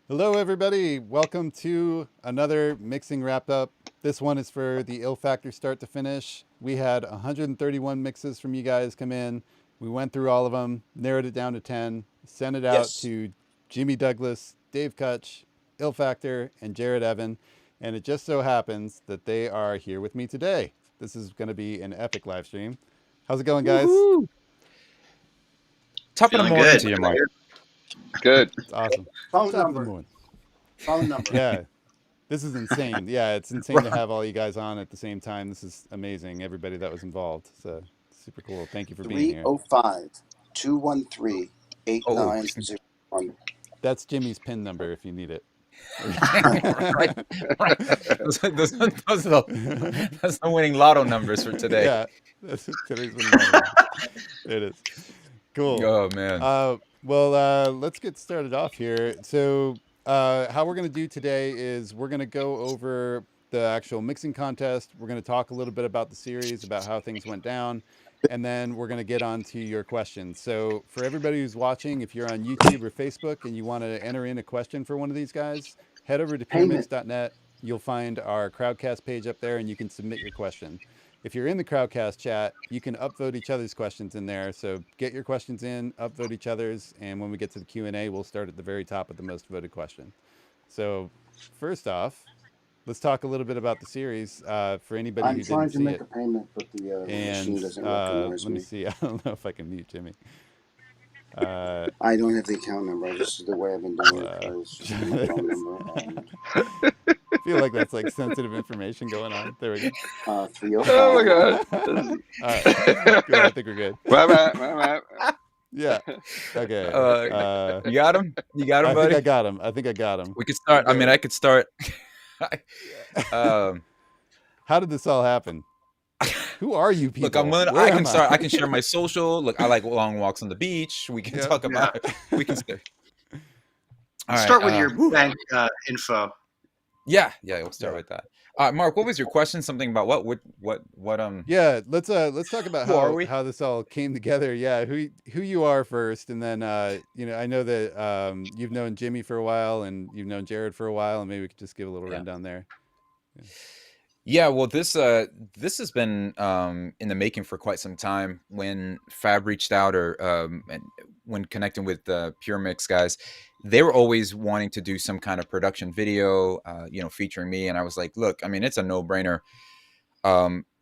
Hello, everybody. Welcome to another mixing wrap up. This one is for the Ill Factor start to finish. We had 131 mixes from you guys come in. We went through all of them, narrowed it down to 10, sent it out Yes. to Jimmy Douglas, Dave Kutch, Ill Factor, and Jared Evan. And it just so happens that they are here with me today. This is going to be an epic live stream. How's it going, guys? Woohoo! Top of the Feeling morning good. to you, Mark. Good. It's awesome. Phone Top of the number. moon. Phone number. Yeah, this is insane. Yeah, it's insane to have all you guys on at the same time. This is amazing. Everybody that was involved. So super cool. Thank you for being here. 305 213 Oh, 8901. That's Jimmy's pin number if you need it. right, right. Those are winning lotto numbers for today. Yeah, that's today's winning number. There it is. Cool. Oh man. Let's get started off here. So, how we're going to do today is we're going to go over the actual mixing contest. We're going to talk a little bit about the series, about how things went down, and then we're going to get on to your questions. So, for everybody who's watching, if you're on YouTube or Facebook and you want to enter in a question for one of these guys, head over to Payment. puremix.net. You'll find our Crowdcast page up there, and you can submit your question. If you're in the Crowdcast chat, you can upvote each other's questions in there. So get your questions in, upvote each other's, and when we get to the Q&A, we'll start at the very top of the most voted question. So first off, let's talk a little bit about the series for anybody I'm who trying didn't to see make it. a payment, but the machine And doesn't recognize let me me. see. I don't know if I can mute Jimmy. I don't have the account number. This is the way I've been doing it because it's just my phone number. And I feel like that's like sensitive information going on. There we go. Oh 305. my god. All right. Cool. I think we're good. Where am I? Yeah. Okay. You got him. You got him, I buddy. think I got him. I think I got him. We could start. I mean, I could start. um, How did this all happen? Who are you people? look, I'm gonna. Where I am can start. I can share my social. Look, I like long walks on the beach. We can Yep. talk about. We can start. All right, Start with your bank info. Yeah, we'll start with that. Mark, what was your question? Something about what? Yeah, let's talk about Who are we? how this all came together. Yeah, who you are first, and then I know that you've known Jimmy for a while, and you've known Jared for a while, and maybe we could just give a little Yeah. rundown there. Yeah, well, this has been in the making for quite some time. When Fab reached out, or and when connecting with the Puremix guys, they were always wanting to do some kind of production video, featuring me. And I was like, look, I mean, it's a no-brainer.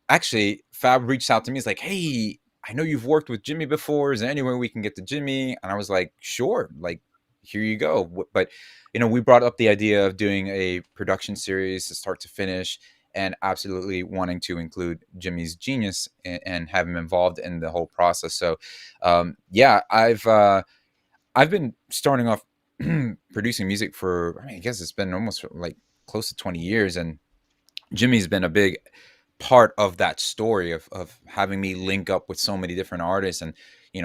Actually, Fab reached out to me. He's like, hey, I know you've worked with Jimmy before. Is there anywhere we can get to Jimmy? And I was like, sure, like, here you go. But we brought up the idea of doing a production series to start to finish, and absolutely wanting to include Jimmy's genius and have him involved in the whole process. So, yeah, I've been starting off producing music for, I guess it's been almost like close to 20 years, and Jimmy's been a big part of that story of having me link up with so many different artists, and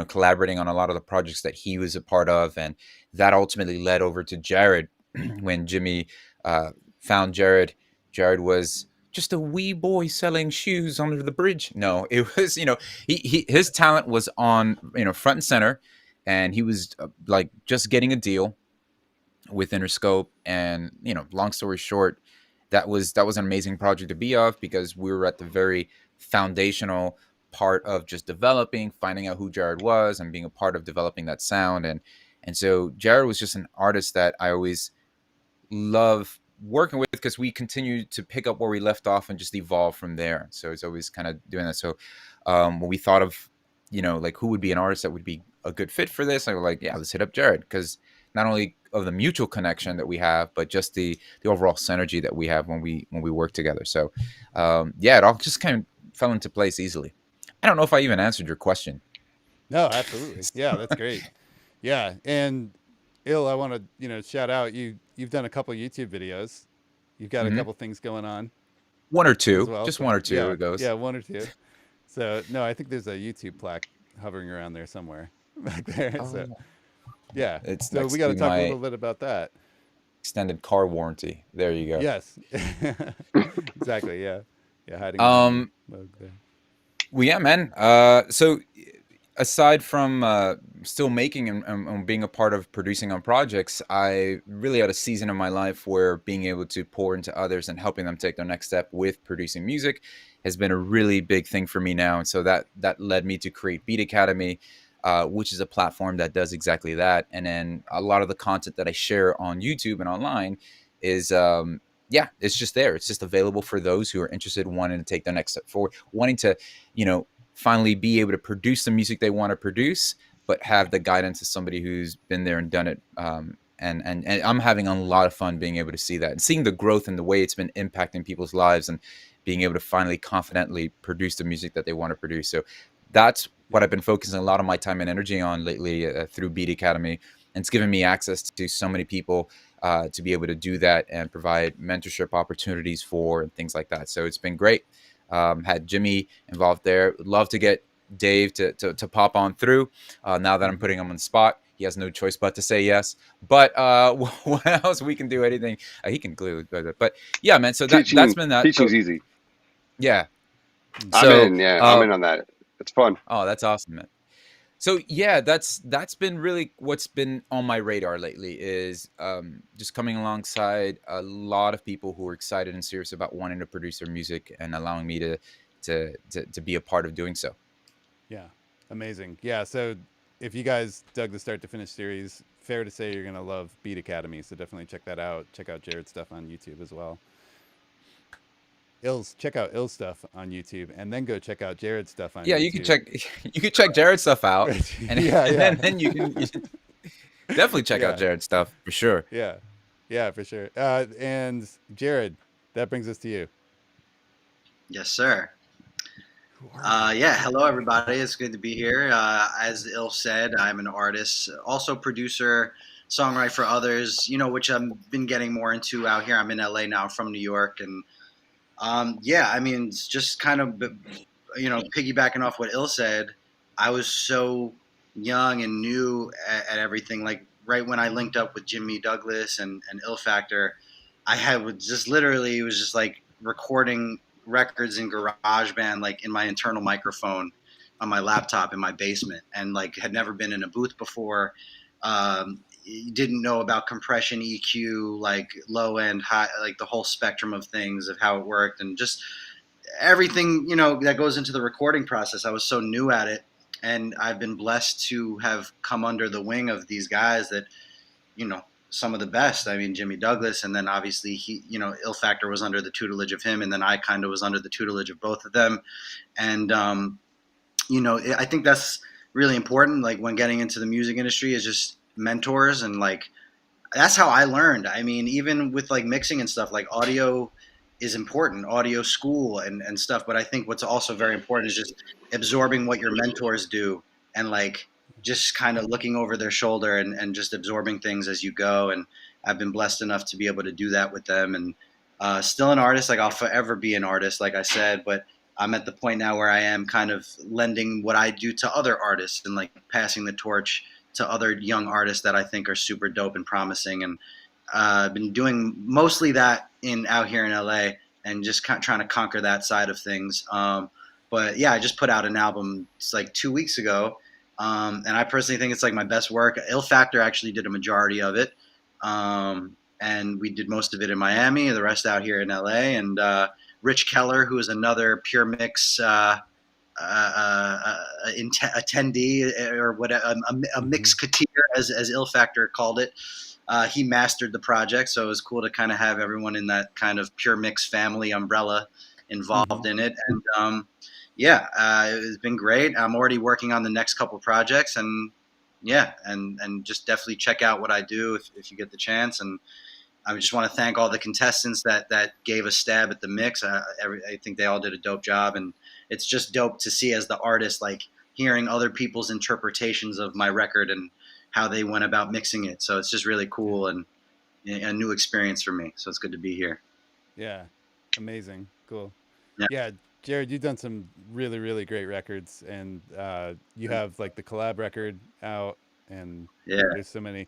collaborating on a lot of the projects that he was a part of, and that ultimately led over to Jared. When Jimmy found Jared was just a wee boy selling shoes under the bridge. No, it was, his talent was on, front and center, and he was like just getting a deal with Interscope. And, long story short, that was an amazing project to be of, because we were at the very foundational part of just developing, finding out who Jared was, and being a part of developing that sound. And so Jared was just an artist that I always love working with, because we continue to pick up where we left off and just evolve from there. So it's always kind of doing that. So when we thought of, like, who would be an artist that would be a good fit for this, I was like, yeah, let's hit up Jared, because not only of the mutual connection that we have, but just the overall synergy that we have when we work together. So yeah, it all just kind of fell into place easily. I don't know if I even answered your question. No, absolutely. Yeah, that's great. Yeah, and I want to shout out you've done a couple YouTube videos. You've got a couple things going on One or as two, well. just So one or two yeah, it goes. yeah, one or two. So no, I think there's a YouTube plaque hovering around there somewhere back there. So yeah, It's so next we got to to talk a my little bit about that. extended car warranty. There you go. Yes, exactly. Yeah, hiding behind Um, the logo there. well, yeah, man. So aside from still making and being a part of producing on projects, I really had a season of my life where being able to pour into others and helping them take their next step with producing music has been a really big thing for me now. And so that led me to create Beat Academy, which is a platform that does exactly that. And then a lot of the content that I share on YouTube and online is yeah, it's just there. It's just available for those who are interested, wanting to take their next step forward, wanting to, you know, finally be able to produce the music they want to produce, but have the guidance of somebody who's been there and done it. And I'm having a lot of fun being able to see that and seeing the growth and the way it's been impacting people's lives and being able to finally confidently produce the music that they want to produce. So that's what I've been focusing a lot of my time and energy on lately through Beat Academy. And it's given me access to so many people to be able to do that and provide mentorship opportunities for and things like that. So it's been great. Had Jimmy involved there. Would love to get Dave to pop on through. Now that I'm putting him on the spot, he has no choice but to say yes. But what else we can do? Anything he can glue. But yeah, man. So that's been that. Teaching's So, easy. yeah. I'm So in. Yeah, I'm in on that. It's fun. oh, that's awesome, man. So yeah, that's been really what's been on my radar lately is just coming alongside a lot of people who are excited and serious about wanting to produce their music and allowing me to be a part of doing so. Yeah, amazing. Yeah, so if you guys dug the start to finish series, fair to say you're gonna love Beat Academy. So definitely check that out. Check out Jared's stuff on YouTube as well. Check out Ill's stuff on YouTube, and then go check out Jared's stuff on Yeah, YouTube. you can check Jared's stuff out, and, Yeah, and yeah. then you can definitely check out Yeah, Jared's stuff for sure. yeah, yeah, for sure. And Jared, that brings us to you. Yes, sir. Who are you? Yeah, hello everybody. It's good to be here. As Il said, I'm an artist, also producer, songwriter for others. You know, which I've been getting more into out here. I'm in LA now, from New York, and yeah, I mean, it's just kind of, you know, piggybacking off what Il said. I was so young and new at everything. Like right when I linked up with Jimmy Douglas and Il Factor, I had was just literally it was just like recording records in GarageBand, like in my internal microphone on my laptop in my basement, and like had never been in a booth before. Didn't know about compression, EQ, like low end, high, like the whole spectrum of things of how it worked, and just everything, you know, that goes into the recording process. I was so new at it, and I've been blessed to have come under the wing of these guys that, you know, some of the best. I mean, Jimmy Douglas, and then obviously he, you know, Il Factor was under the tutelage of him, and then I kind of was under the tutelage of both of them. And you know, I think that's really important. Like when getting into the music industry, is just mentors, and like that's how I learned. I mean, even with like mixing and stuff, like audio is important, audio school and stuff. But I think what's also very important is just absorbing what your mentors do, and like just kind of looking over their shoulder and just absorbing things as you go. And I've been blessed enough to be able to do that with them. And still an artist, like I'll forever be an artist, like I said, but I'm at the point now where I am kind of lending what I do to other artists and like passing the torch to other young artists that I think are super dope and promising. And I've been doing mostly that out here in LA, and just trying to conquer that side of things. But yeah, I just put out an album. It's like 2 weeks ago. And I personally think it's like my best work. Il Factor actually did a majority of it. And we did most of it in Miami, the rest out here in LA. And Rich Keller, who is another Puremix attendee, or what a mixketeer, as Il Factor called it. He mastered the project, so it was cool to kind of have everyone in that kind of Puremix family umbrella involved in it. And yeah, it's been great. I'm already working on the next couple projects, and yeah, and just definitely check out what I do if you get the chance. And I just want to thank all the contestants that gave a stab at the mix. I think they all did a dope job, and it's just dope to see as the artist, like hearing other people's interpretations of my record and how they went about mixing it. So it's just really cool and a new experience for me. So it's good to be here. Yeah, amazing, cool. Yeah. Yeah, Jared, you've done some really, really great records, and you have like the collab record out, and Yeah. there's so many.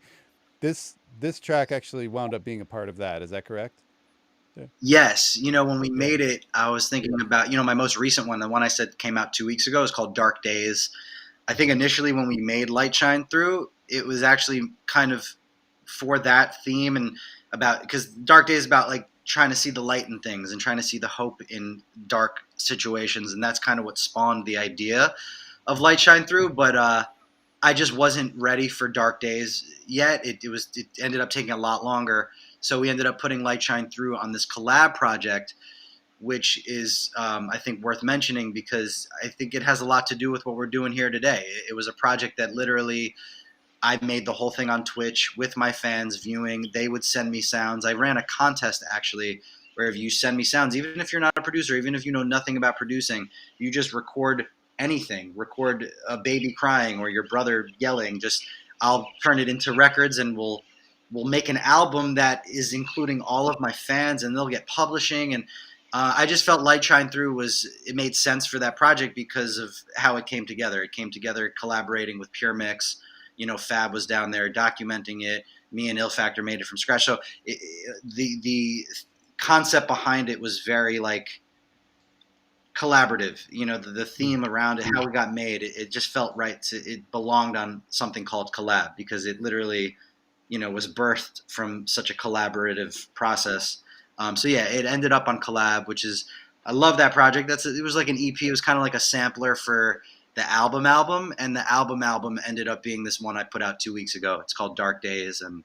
This track actually wound up being a part of that. Is that correct? Yeah. Yes. You know, when we made it, I was thinking about, you know, my most recent one, the one I said came out 2 weeks ago, is called Dark Days. I think initially when we made Light Shine Through, it was actually kind of for that theme, and about, because Dark Days is about like trying to see the light in things and trying to see the hope in dark situations, and that's kind of what spawned the idea of Light Shine Through. But I just wasn't ready for Dark Days yet. It ended up taking a lot longer, so we ended up putting Light Shine Through on this collab project, which is I think worth mentioning because I think it has a lot to do with what we're doing here today. It was a project that literally I made the whole thing on Twitch with my fans viewing. They would send me sounds. I ran a contest actually where if you send me sounds, even if you're not a producer, even if you know nothing about producing, you just record anything. Record a baby crying or your brother yelling. Just I'll turn it into records, and we'll make an album that is including all of my fans, and they'll get publishing. And I just felt Light Shine Through it made sense for that project because of how it came together. It came together collaborating with Puremix. Fab was down there documenting it. Me and Ill Factor made it from scratch. So the concept behind it was very like collaborative. The theme around it, how it got made, it just felt right. It belonged on something called collab because it literally, was birthed from such a collaborative process. So yeah, it ended up on collab, which is, I love that project. It was like an EP. It was kind of like a sampler for the album, and the album ended up being this one I put out 2 weeks ago. It's called Dark Days, and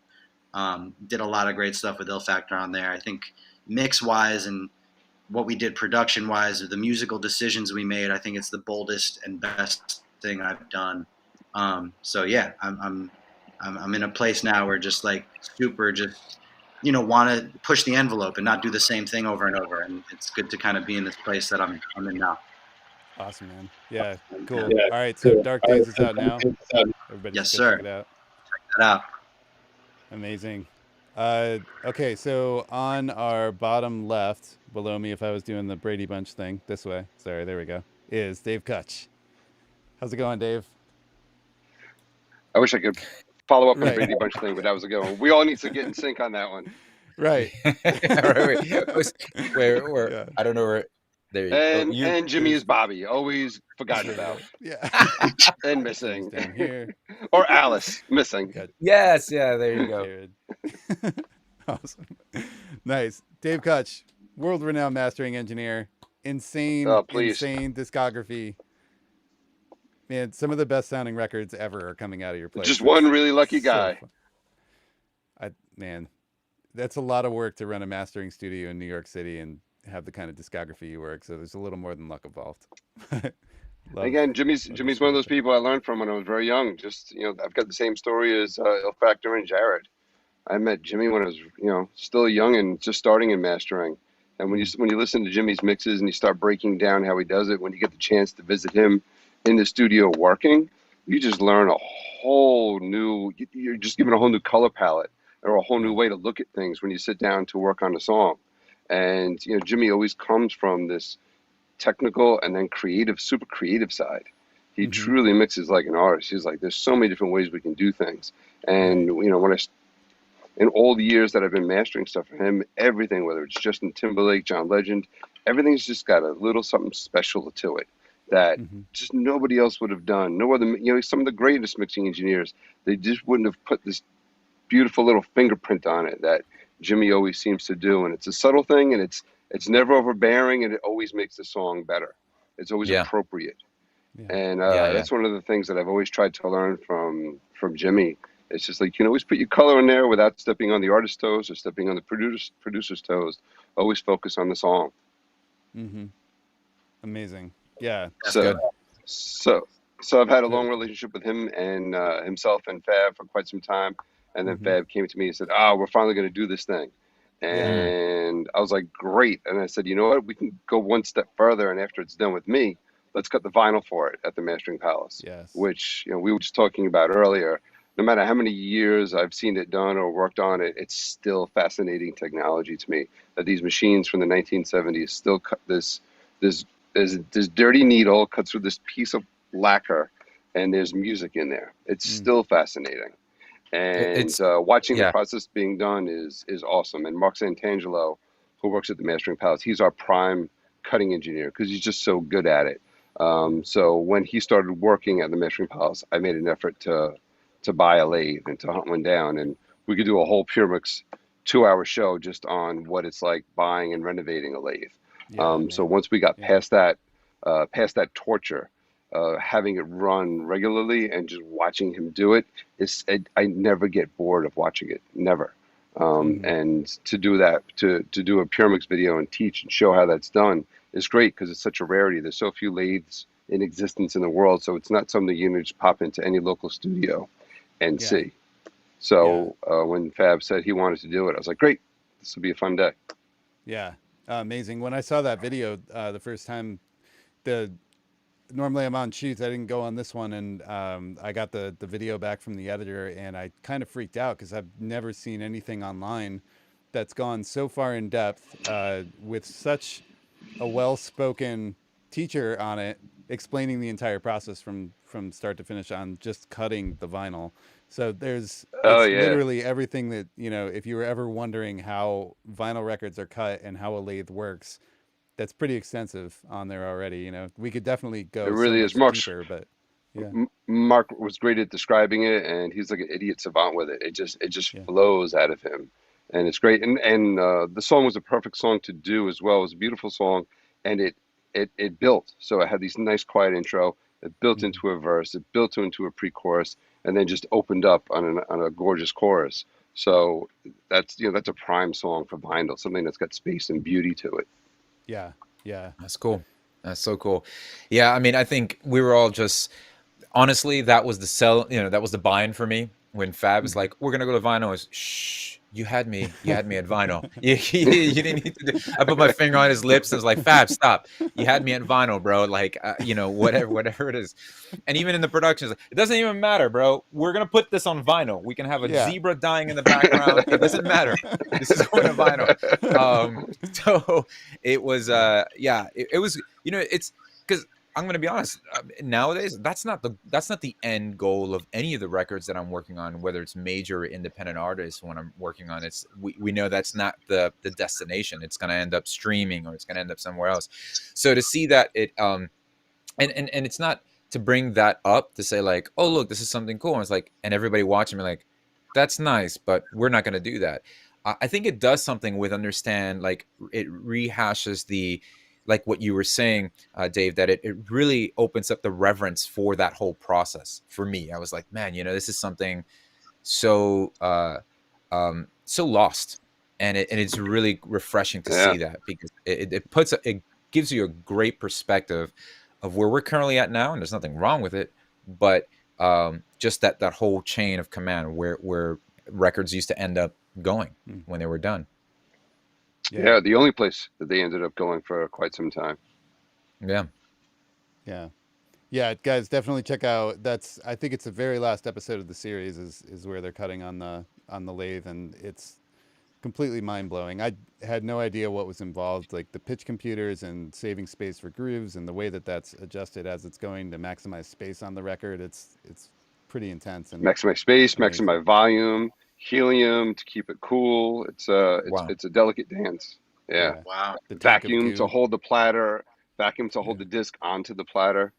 did a lot of great stuff with Ill Factor on there. I think mix wise and what we did production wise, or the musical decisions we made, I think it's the boldest and best thing I've done. So yeah, I'm in a place now where just like super just want to push the envelope and not do the same thing over and over, and it's good to kind of be in this place that I'm in now. Awesome, man. Yeah, cool. Yeah, all right, so Dark Days is out now. Everybody yes, just sir. check it out. Check that out. Amazing. Okay, so on our bottom left, below me, if I was doing the Brady Bunch thing, this way, sorry, there we go, is Dave Kutch. How's it going, Dave? I wish I could follow up on the Brady Bunch thing, but that was a good one. We all need to get in sync on that one. Right. Wait, yeah. I don't know where. There you go. And Jimmy is Bobby, always forgotten about. Yeah. And missing. Down here. Or Alice, missing. Yes, yeah, there you go. Awesome. Nice. Dave Kutch, world-renowned mastering engineer, insane discography. Man, some of the best sounding records ever are coming out of your place. Just one really lucky guy. Man, that's a lot of work to run a mastering studio in New York City and have the kind of discography you work. So there's a little more than luck involved. Again, Jimmy's one of those people I learned from when I was very young. Just, I've got the same story as Ill Factor and Jared. I met Jimmy when I was, still young and just starting in mastering. And when you listen to Jimmy's mixes and you start breaking down how he does it, when you get the chance to visit him in the studio working, you just learn you're just given a whole new color palette or a whole new way to look at things when you sit down to work on a song. And, Jimmy always comes from this technical and then super creative side. He truly mixes like an artist. He's like, there's so many different ways we can do things. And, in all the years that I've been mastering stuff for him, everything, whether it's Justin Timberlake, John Legend, everything's just got a little something special to it that just nobody else would have done. No other, some of the greatest mixing engineers, they just wouldn't have put this beautiful little fingerprint on it that Jimmy always seems to do. And it's a subtle thing, and it's never overbearing, and it always makes the song better. It's always appropriate. Yeah. And that's one of the things that I've always tried to learn from Jimmy. It's just like, you can always put your color in there without stepping on the artist's toes or stepping on the producer's toes. Always focus on the song. Amazing. Yeah. So I've had a long relationship with him and himself and Fab for quite some time. And then Fab came to me and said, we're finally going to do this thing. And I was like, great. And I said, you know what? We can go one step further. And after it's done with me, let's cut the vinyl for it at the Mastering Palace. Yes. Which, we were just talking about earlier. No matter how many years I've seen it done or worked on it, it's still fascinating technology to me. That these machines from the 1970s still cut this dirty needle, cuts through this piece of lacquer, and there's music in there. It's still fascinating. And watching the process being done is awesome. And Mark Santangelo, who works at the Mastering Palace, he's our prime cutting engineer because he's just so good at it. So when he started working at the Mastering Palace, I made an effort to buy a lathe and to hunt one down, and we could do a whole Puremix 2-hour show just on what it's like buying and renovating a lathe. Yeah, So man. once we got Yeah. past that torture, having it run regularly and just watching him do it I never get bored of watching it, never. Mhm. And to do that, to do a Puremix video and teach and show how that's done is great because it's such a rarity. There's so few lathes in existence in the world, so it's not something you can just pop into any local studio and Yeah. see. Yeah. So when Fab said he wanted to do it, I was like, great, this will be a fun day. Yeah. Amazing. When I saw that video the first time, the normally I'm on shoots. I didn't go on this one, and I got the video back from the editor, and I kind of freaked out because I've never seen anything online that's gone so far in depth with such a well-spoken teacher on it, explaining the entire process from start to finish on just cutting the vinyl. So Oh it's yeah, literally everything that, if you were ever wondering how vinyl records are cut and how a lathe works, that's pretty extensive on there already. We could definitely it go so really is. much deeper, but yeah, Mark was great at describing it, and he's like an idiot savant with it. It just yeah, flows out of him, and it's great. And the song was a perfect song to do as well. It was a beautiful song, and it built. So it had these nice quiet intro. It built mhm, into a verse. It built into a pre-chorus, and then just opened up on a gorgeous chorus. So that's a prime song for vinyl, something that's got space and beauty to it. yeah, yeah, That's cool. That's so cool. Yeah, I mean, I think we were all just honestly, that was the sell. That was the buy-in for me when Fab was mhm. like, "We're gonna go to vinyl." I was, shh, you had me at vinyl. You didn't need to do. I put my finger on his lips and was like, "Fab, stop. You had me at vinyl, bro. Like, whatever it is." And even in the productions, it doesn't even matter, bro. We're gonna put this on vinyl. We can have a Yeah. zebra dying in the background. It doesn't matter. This is going to vinyl. So it was, yeah, it was, it's because I'm gonna be honest. Nowadays, that's not the end goal of any of the records that I'm working on, whether it's major or independent artists. When I'm working on it, we know that's not the destination. It's gonna end up streaming or it's gonna end up somewhere else. So to see that and it's not to bring that up to say like, oh look, this is something cool. And it's like, and everybody watching me like, that's nice, but we're not gonna do that. I think it does something with understand, like it rehashes the, like what you were saying, Dave, that it really opens up the reverence for that whole process. For me, I was like, man, this is something so so lost, and it's really refreshing to Yeah. see that, because it gives you a great perspective of where we're currently at now, and there's nothing wrong with it, but just that whole chain of command where records used to end up going Mm. when they were done. Yeah. Yeah, the only place that they ended up going for quite some time. Yeah. Yeah. Yeah, guys, definitely check out. I think it's the very last episode of the series is where they're cutting on the lathe, and it's completely mind blowing. I had no idea what was involved, like the pitch computers and saving space for grooves, and the way that that's adjusted as it's going to maximize space on the record. It's pretty intense and Maximize space, amazing. maximize volume, helium to keep it cool. Wow. It's a delicate dance. Yeah. Yeah, Wow. the tank of Vacuum to goo. hold the platter, vacuum to hold Yeah, the disc onto the platter.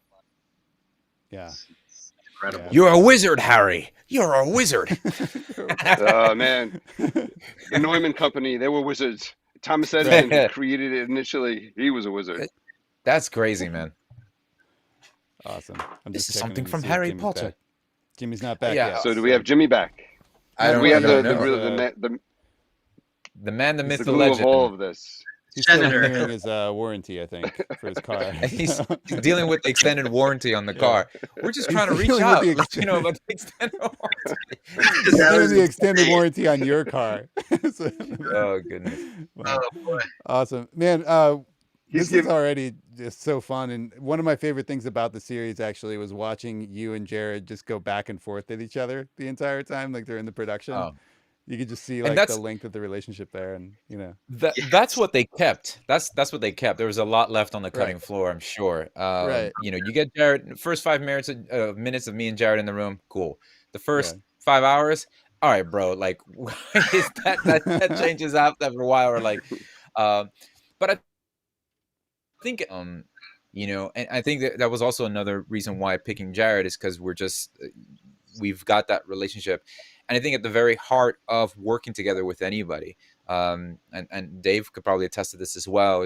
yeah, It's yeah. incredible. You're a wizard, Harry. You're a wizard. Man, the Neumann Company, they were wizards. Thomas Right. Edison, who created it initially, he was a wizard. That's crazy, man. Awesome. I'm This just is checking something in to from see if Harry Jimmy's Potter. back. Jimmy's not back Yeah. yet. So do we have Jimmy back? I don't We have know. The man, the the myth, the glue of all legend. of this. He's still Senator. renewing his warranty, I think, for his car. And he's dealing with the extended warranty on the Yeah. car. We're just He's trying to reach dealing with out, the let you know about the extended warranty. He's That doing was the extended insane. warranty on your car. So- Oh goodness. Wow. Oh boy. Awesome, man. He's This is giving. already just so fun, and one of my favorite things about the series actually was watching you and Jared just go back and forth at each other the entire time, like during the production. Oh. You could just see And like the length of the relationship there, and that's Yes. what they kept. That's what they kept. There was a lot left on the cutting right, floor, I'm sure. right, You get Jared, first 5 minutes minutes of me and Jared in the room, cool. The yeah, first 5 hours, all right, bro. Like is that changes after a while, or like, but I think you know. And I think that was also another reason why picking Jared is because we've got that relationship. And I think at the very heart of working together with anybody, and Dave could probably attest to this as well,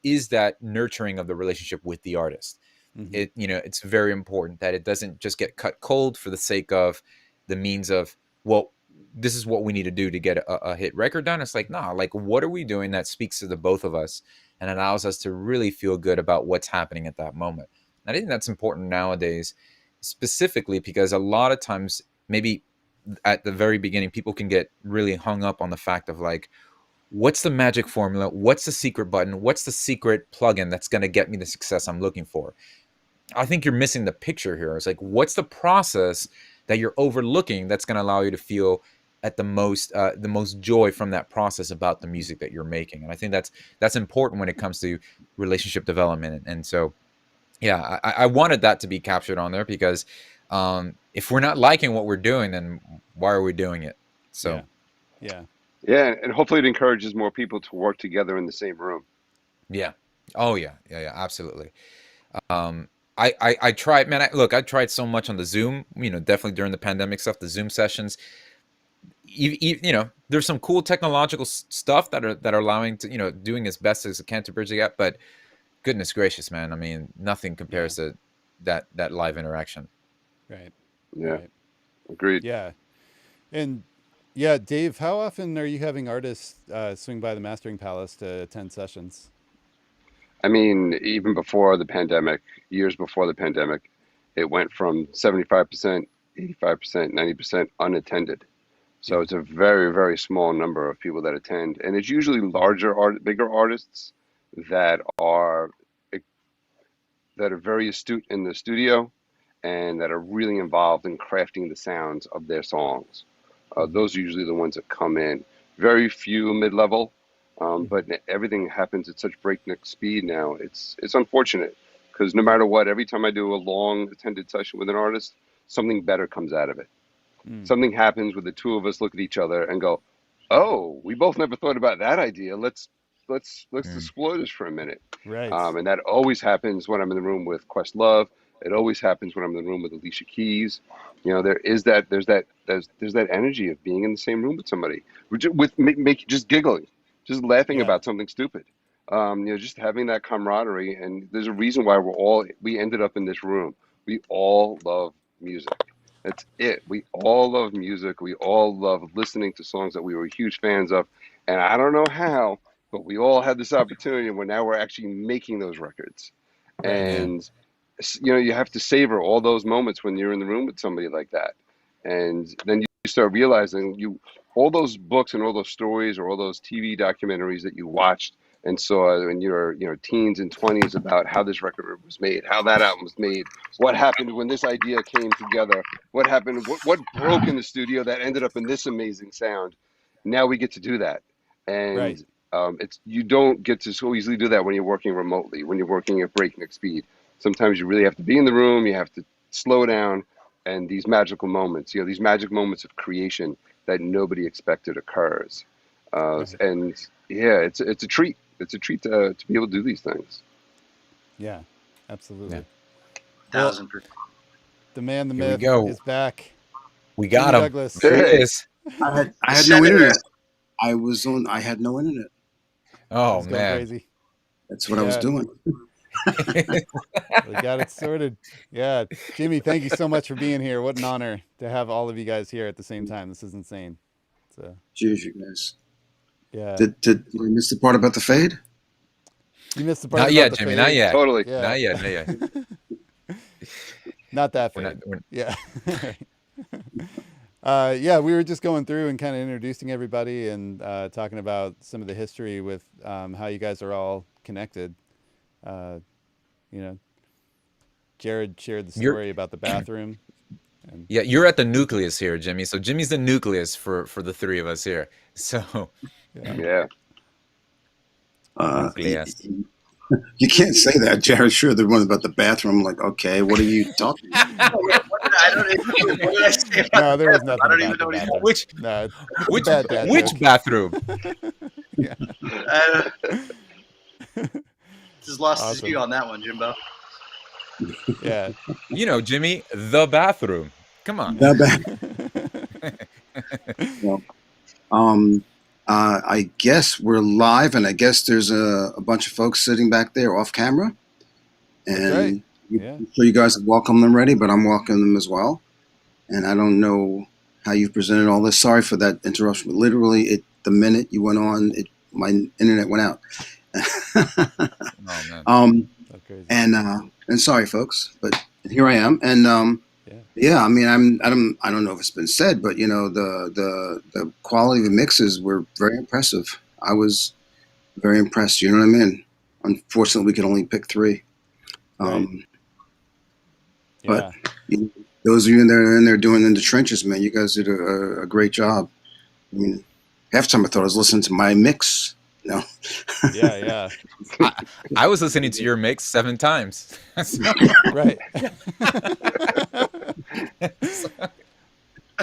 is that nurturing of the relationship with the artist. Mhm. It's very important that it doesn't just get cut cold for the sake of the means of, well, this is what we need to do to get a hit record done. It's like, nah, like, what are we doing that speaks to the both of us and allows us to really feel good about what's happening at that moment? And I think that's important nowadays, specifically because a lot of times, maybe at the very beginning, people can get really hung up on the fact of like, what's the magic formula? What's the secret button? What's the secret plugin that's going to get me the success I'm looking for? I think you're missing the picture here. It's like, what's the process that you're overlooking that's going to allow you to feel at the most joy from that process about the music that you're making? And I think that's important when it comes to relationship development. And so, yeah, I wanted that to be captured on there because if we're not liking what we're doing, then why are we doing it? So, Yeah. And hopefully it encourages more people to work together in the same room. yeah. Oh, yeah, absolutely. I tried, man. I tried so much on the Zoom, definitely during the pandemic stuff, the Zoom sessions. There's some cool technological stuff that are allowing to, doing as best as it can to bridge the gap. But goodness gracious, man. I mean, nothing compares to that live interaction. Right. Yeah. Right. Agreed. Yeah. And yeah, Dave, how often are you having artists swing by the Mastering Palace to attend sessions? I mean, even before the pandemic, years before the pandemic, it went from 75%, 85%, 90% unattended. So Yeah. it's a very, very small number of people that attend. And it's usually bigger artists that are very astute in the studio and that are really involved in crafting the sounds of their songs. Those are usually the ones that come in. Very few mid-level, but everything happens at such breakneck speed now. It's unfortunate because no matter what, every time I do a long attended session with an artist, something better comes out of it. Something happens where the two of us look at each other and go, "Oh, we both never thought about that idea. Let's explore this for a minute." Right. And that always happens when I'm in the room with Questlove. It always happens when I'm in the room with Alicia Keys. There's that energy of being in the same room with somebody, just giggling, just laughing Yeah. about something stupid. Just having that camaraderie. And there's a reason why we ended up in this room. We all love music. That's it. We all love music. We all love listening to songs that we were huge fans of. And I don't know how, but we all had this opportunity where now we're actually making those records. Right. And you have to savor all those moments when you're in the room with somebody like that. And then you start realizing all those books and all those stories or all those TV documentaries that you watched and saw when you were teens and 20s about how this record was made, how that album was made, what happened when this idea came together, what happened, what broke in the studio that ended up in this amazing sound. Now we get to do that. And you don't get to so easily do that when you're working remotely, when you're working at breakneck speed. Sometimes you really have to be in the room, you have to slow down, and these magical moments, these magic moments of creation that nobody expected occurs. And yeah, it's a treat. It's a treat to be able to do these things. Yeah, absolutely. Yeah. 1000%. The man, the Here we myth go. is back. We got Jimmy him. Douglas. There it is. I had no internet. I had no internet. Oh, Going man. crazy. That's what I was doing. We got it sorted. Yeah. Jimmy, thank you so much for being here. What an honor to have all of you guys here at the same time. This is insane. So, Cheers, you guys. yeah. Did we miss the part about the fade? You missed the part Not about yet, the Jimmy. fade. Not yet. Totally. Yeah. Not yet. Not that fade. Yeah. Yeah, we were just going through and kind of introducing everybody and talking about some of the history with how you guys are all connected. Jared shared the story about the bathroom. Yeah, you're at the nucleus here, Jimmy. So Jimmy's the nucleus for the three of us here. So Yeah. nucleus. You can't say that, Jared. Sure, the one about the bathroom. Like, okay, what are you talking about? I don't even know what did I say about No, there was nothing. I don't about even know what the he's bathroom. No, Which bad dad which joke. bathroom? Yeah. Just lost his Awesome. view on that one, Jimbo. Yeah. You know, Jimmy, the bathroom. Come on. Well, I guess we're live, and I guess there's a bunch of folks sitting back there off camera. That's And right. Yeah. I'm sure you guys have welcomed them already, but I'm welcoming them as well. And I don't know how you've presented all this. Sorry for that interruption. But literally, the minute you went on, my internet went out. Oh man. That's crazy. And sorry, folks, but here I am. And yeah, I mean, I don't know if it's been said, but you know, the quality of the mixes were very impressive. I was very impressed. You know what I mean? Unfortunately, we could only pick 3. Right. But those of you in there doing in the trenches, man, you guys did a great job. I mean, half the time I thought I was listening to my mix. No. Yeah. I was listening to your mix 7 times. Right.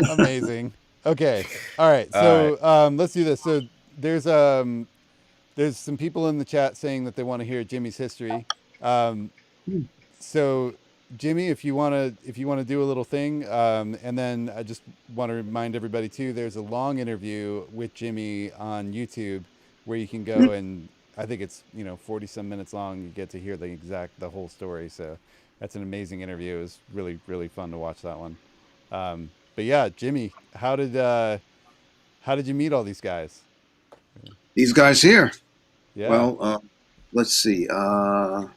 Amazing. Okay. All right. So let's do this. So there's some people in the chat saying that they want to hear Jimmy's history. So Jimmy, if you want to do a little thing, and then I just want to remind everybody too, there's a long interview with Jimmy on YouTube where you can go, and I think it's 40 some minutes long. You get to hear the whole story. So that's an amazing interview. It was really, really fun to watch that one. But yeah, Jimmy, how did you meet all these guys? These guys here. Yeah. Well, let's see. I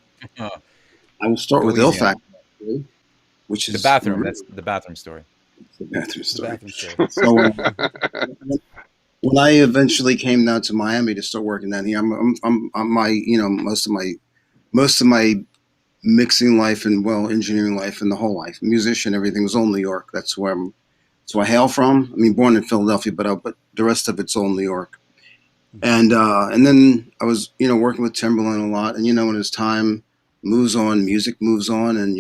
will start with Ill Factor, which is the bathroom. That's the bathroom story. The bathroom story. The bathroom story. So when I eventually came down to Miami to start working down here, I'm my most of my mixing life and engineering life and the whole life, musician, everything was all New York. That's where I hail from. I mean, born in Philadelphia, but the rest of it's all New York. And then I was working with Timberland a lot, and when his time moves on, music moves on, and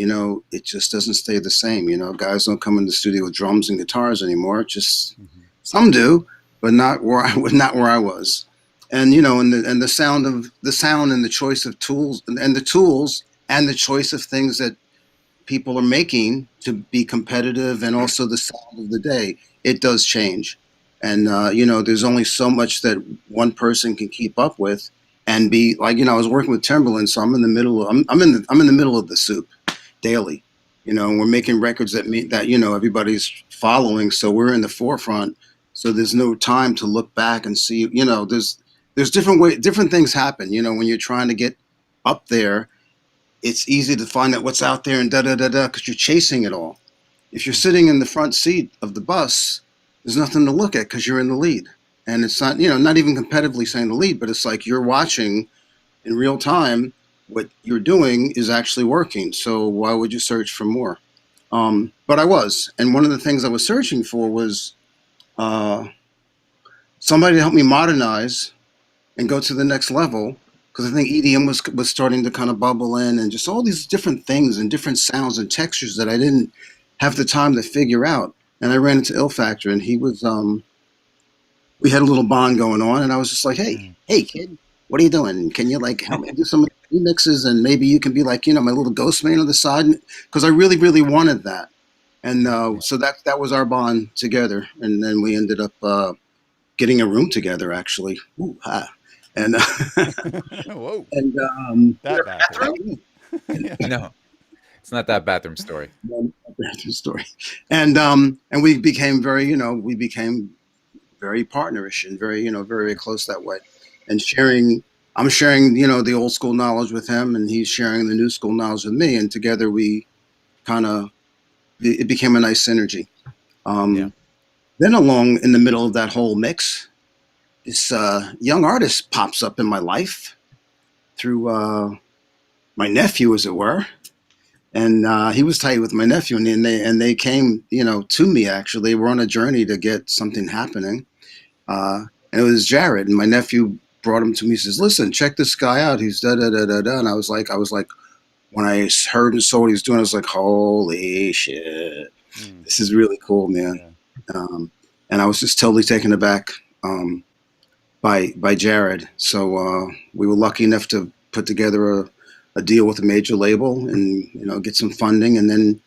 it just doesn't stay the same. Guys don't come in the studio with drums and guitars anymore. Just some do, but not where I was. And and the sound and the choice of tools and the tools and the choice of things that people are making to be competitive, and also the sound of the day, it does change. And there's only so much that one person can keep up with. And be like, I was working with Timberland, so I'm in the middle of the soup daily. We're making records that everybody's following, so we're in the forefront. So there's no time to look back and see. There's different things happen. When you're trying to get up there, it's easy to find out what's out there and because you're chasing it all. If you're sitting in the front seat of the bus, there's nothing to look at because you're in the lead. And it's not, not even competitively saying the lead, but it's like you're watching in real time what you're doing is actually working. So why would you search for more? But I was. And one of the things I was searching for was somebody to help me modernize and go to the next level. Because I think EDM was starting to kind of bubble in, and just all these different things and different sounds and textures that I didn't have the time to figure out. And I ran into Ill Factor, and he was... we had a little bond going on, and I was just like, hey kid, what are you doing? Can you help me do some remixes, and maybe you can be my little ghost man on the side? Because I really, really wanted that. And so that was our bond together. And then we ended up getting a room together, actually. Ooh, ha. And whoa. And that bathroom? No, it's not that bathroom story. Bathroom story. And we became very very partnerish and very, very close that way. And I'm sharing, the old school knowledge with him, and he's sharing the new school knowledge with me. And together we it became a nice synergy. Then along in the middle of that whole mix, this young artist pops up in my life through my nephew, as it were. And he was tight with my nephew, and they came, to me, actually. They were on a journey to get something happening. And it was Jared, and my nephew brought him to me. He says, listen, check this guy out. He's da-da-da-da-da. And I was like, when I heard and saw what he was doing, I was like, holy shit. This is really cool, man. Yeah. And I was just totally taken aback by Jared. So we were lucky enough to put together a deal with a major label and get some funding, and then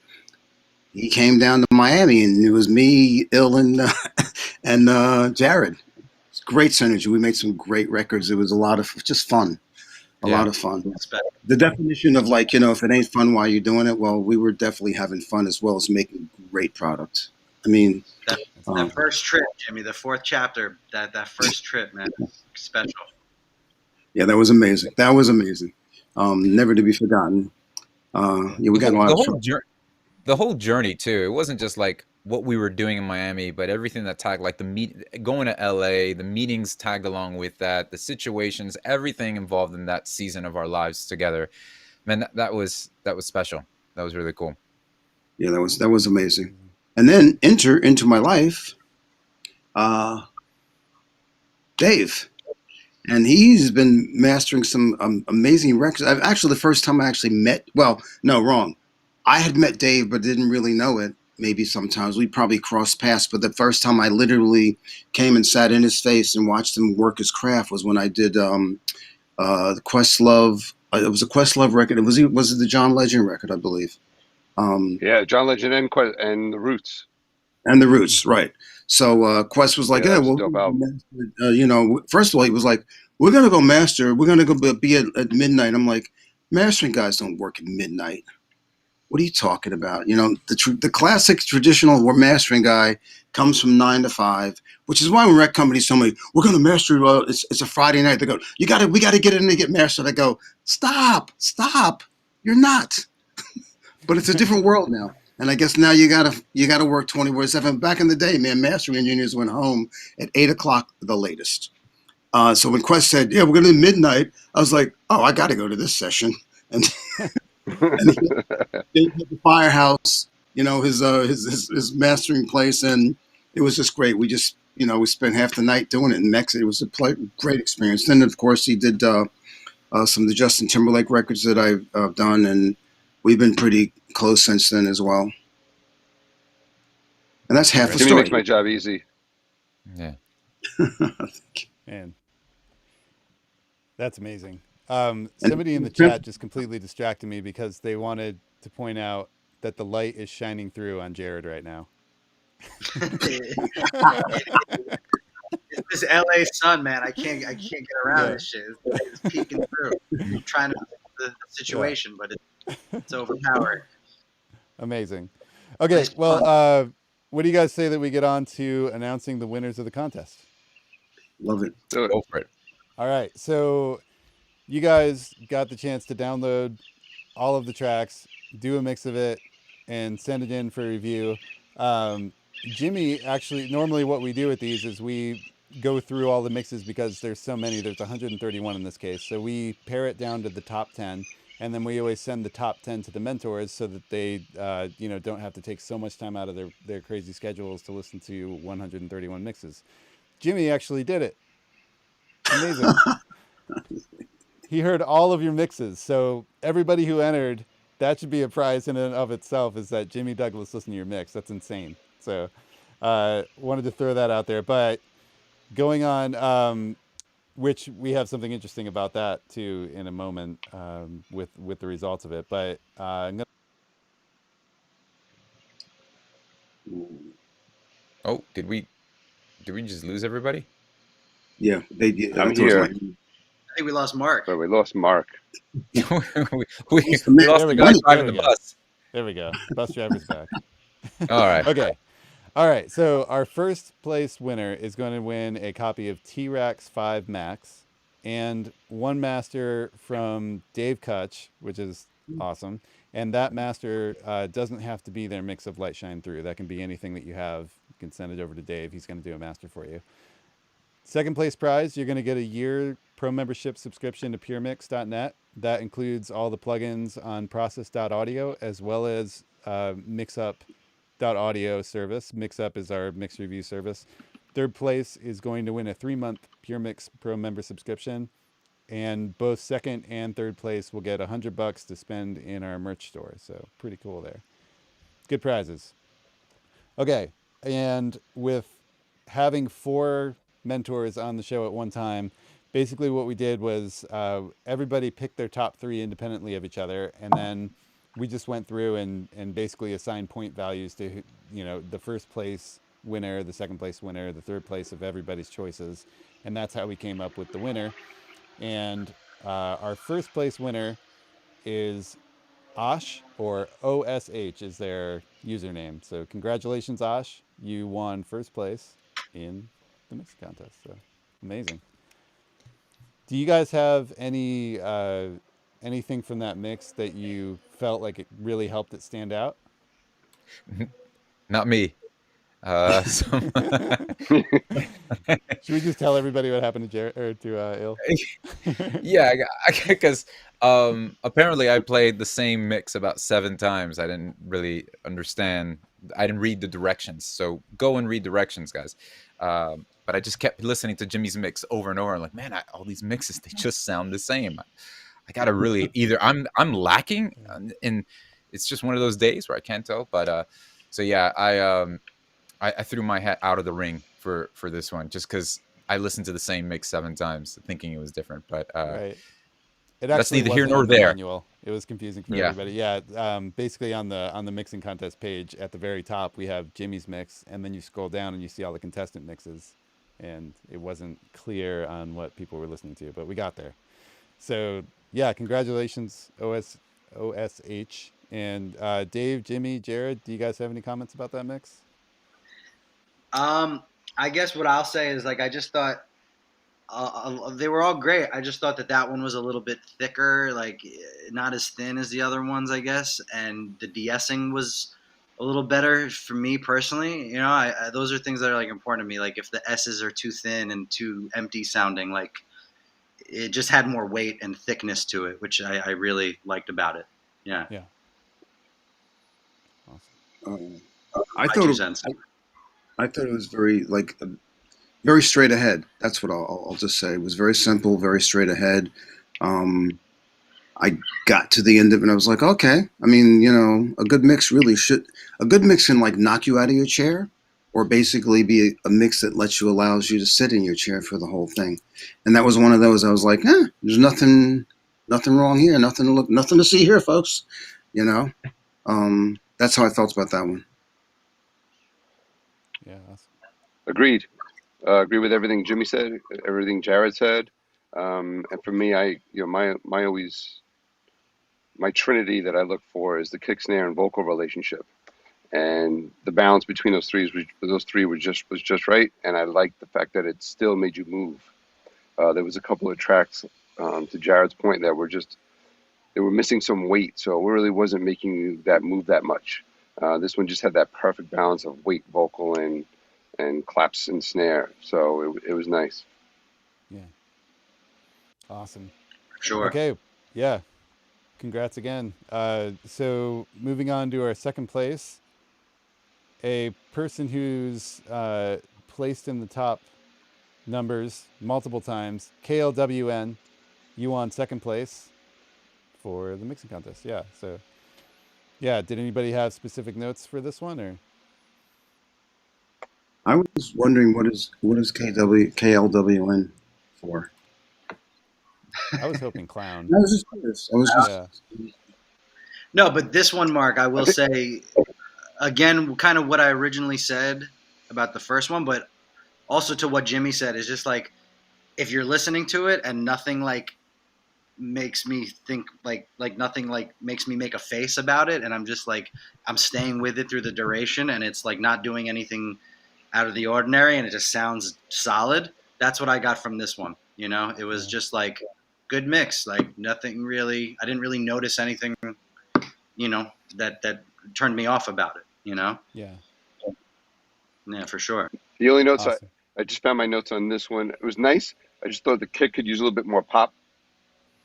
he came down to Miami, and it was me, Ill, and Jared. It's great synergy. We made some great records. It was a lot of just fun, a Yeah. lot of fun. The definition of like if it ain't fun while you're doing it, well, we were definitely having fun as well as making great product. I mean, that first trip, Jimmy, the fourth chapter, that first trip, man, special. yeah, that was amazing. That was amazing. Never to be forgotten. Yeah, we got a lot of fun. The whole journey too. It wasn't just like what we were doing in Miami, but everything that tagged, like going to LA, the meetings tagged along with that, the situations, everything involved in that season of our lives together. Man, that was special. That was really cool. Yeah, that was amazing. And then enter into my life, Dave, and he's been mastering some amazing records. The first time I actually met, well, no, wrong. I had met Dave, but didn't really know it. Maybe sometimes we probably crossed paths, but the first time I literally came and sat in his face and watched him work his craft was when I did the Questlove. It was a Questlove record. Was it the John Legend record, I believe. Yeah, John Legend and the Roots. And the Roots, right. So Quest was like, Yeah, yeah, that was a well, dope album. first of all, he was like, we're going to go master. We're going to go be at midnight. I'm like, mastering guys don't work at midnight. What are you talking about? The classic traditional mastering guy comes from 9 to 5, which is why when rec companies tell me, we're going to master, it's a Friday night. They go, we got to get in and get mastered. I go, stop. You're not. But it's a different world now. And I guess now you gotta work 24/7. Back in the day, man, mastering engineers went home at 8 o'clock the latest. So when Quest said, "Yeah, we're gonna do midnight," I was like, "Oh, I got to go to this session." And, he had the Firehouse, his mastering place, and it was just great. We just we spent half the night doing it in Mexico. It was a great experience. Then of course he did some of the Justin Timberlake records that I've done, and we've been pretty close since then as well. And that's half the Jimmy story. makes my job easy. Yeah. Man, that's amazing. Somebody in the chat just completely distracted me because they wanted to point out that the light is shining through on Jared right now. It's this LA sun, man. I can't get around this shit. It's peeking through. I'm trying to the situation, but it's overpowered. Amazing. Okay, well, what do you guys say that we get on to announcing the winners of the contest? Love it. Do it. Go for it. All right, so you guys got the chance to download all of the tracks, do a mix of it, and send it in for review. Jimmy, actually, normally what we do with these is we go through all the mixes because there's so many. There's 131 in this case. So we pare it down to the top 10, and then we always send the top 10 to the mentors so that they, don't have to take so much time out of their crazy schedules to listen to 131 mixes. Jimmy actually did it. Amazing. He heard all of your mixes. So everybody who entered, that should be a prize in and of itself, is that Jimmy Douglas listened to your mix. That's insane. So wanted to throw that out there. But going on, which we have something interesting about that too in a moment with the results of it. But I'm gonna. Oh, did we just lose everybody? Yeah, they did. I'm here. I think we lost Mark. But we lost Mark. we lost There the we guy go. driving There the we go. bus. There we go. Bus driver's back. All right. Okay. All right. So our first place winner is going to win a copy of T-Rex 5 Max and one master from Dave Kutch, which is awesome. And that master doesn't have to be their mix of Light Shine Through. That can be anything that you have. You can send it over to Dave. He's going to do a master for you. Second place prize, you're going to get a year pro membership subscription to Puremix.net. That includes all the plugins on Process.audio as well as Mixup.audio service. Mixup is our mix review service. Third place is going to win a 3-month Puremix Pro member subscription. And both second and third place will get $100 to spend in our merch store. So pretty cool there. Good prizes. Okay. And with having 4 mentors on the show at one time, basically what we did was everybody picked their top three independently of each other, and then we just went through and basically assigned point values to, you know, the first place winner, the second place winner, the third place of everybody's choices, and that's how we came up with the winner. And our first place winner is Osh, or OSH is their username. So congratulations, Osh. You won first place in the mix contest. So amazing. Do you guys have any anything from that mix that you felt like it really helped it stand out? Not me. So Should we just tell everybody what happened to Jared or to Il? yeah, because apparently I played the same mix about 7 times. I didn't really understand. I didn't read the directions. So go and read directions, guys. But I just kept listening to Jimmy's mix over and over. I'm like, man, all these mixes, they just sound the same. I gotta really either I'm lacking, and it's just one of those days where I can't tell. But so yeah, I threw my hat out of the ring for this one just because I listened to the same mix 7 times, thinking it was different. But Right. It that's actually neither here wasn't nor in the there. manual. It was confusing for Yeah. everybody. Yeah. Basically on the mixing contest page at the very top, we have Jimmy's mix, and then you scroll down and you see all the contestant mixes, and it wasn't clear on what people were listening to, but we got there. So yeah, congratulations, OSH. And Dave, Jimmy, Jared, do you guys have any comments about that mix? I guess what I'll say is, like, I just thought they were all great. I just thought that one was a little bit thicker, like not as thin as the other ones, I guess. And the de-essing was a little better for me personally. You know, those are things that are like important to me. Like if the S's are too thin and too empty sounding, like it just had more weight and thickness to it, which I really liked about it. Yeah. Yeah. Awesome. I My thought 2 it, cents. I thought it was very like very straight ahead. That's what I'll just say. It was very simple, very straight ahead. I got to the end of it and I was like, okay. I mean, you know, a good mix can like knock you out of your chair, or basically be a mix that allows you to sit in your chair for the whole thing. And that was one of those. I was like, there's nothing wrong here, nothing to see here, folks. You know, that's how I felt about that one. Yeah. Awesome. Agreed. Agree with everything Jimmy said, everything Jared said. And for me, my trinity that I look for is the kick, snare, and vocal relationship, and the balance between those three was just right. And I liked the fact that it still made you move. There was a couple of tracks, to Jared's point, that they were missing some weight, so it really wasn't making you that move that much. This one just had that perfect balance of weight, vocal, and claps and snare. So it was nice. Yeah. Awesome. Sure. Okay. Yeah. Congrats again. So moving on to our second place, a person who's placed in the top numbers multiple times, KLWN, you won second place for the mixing contest. Yeah. So yeah, did anybody have specific notes for this one, or? I was wondering what is KLWN for? I was hoping clown. I was just curious. Yeah. No, but this one, Mark, I will say again, kind of what I originally said about the first one, but also to what Jimmy said, is just like, if you're listening to it and nothing like makes me think like nothing like makes me make a face about it, and I'm just like, I'm staying with it through the duration, and it's like not doing anything out of the ordinary, and it just sounds solid. That's what I got from this one. You know, it was just like good mix, like nothing really, I didn't really notice anything, you know, that turned me off about it, you know? Yeah. Yeah, for sure. The only notes Awesome. I just found my notes on this one. It was nice. I just thought the kick could use a little bit more pop,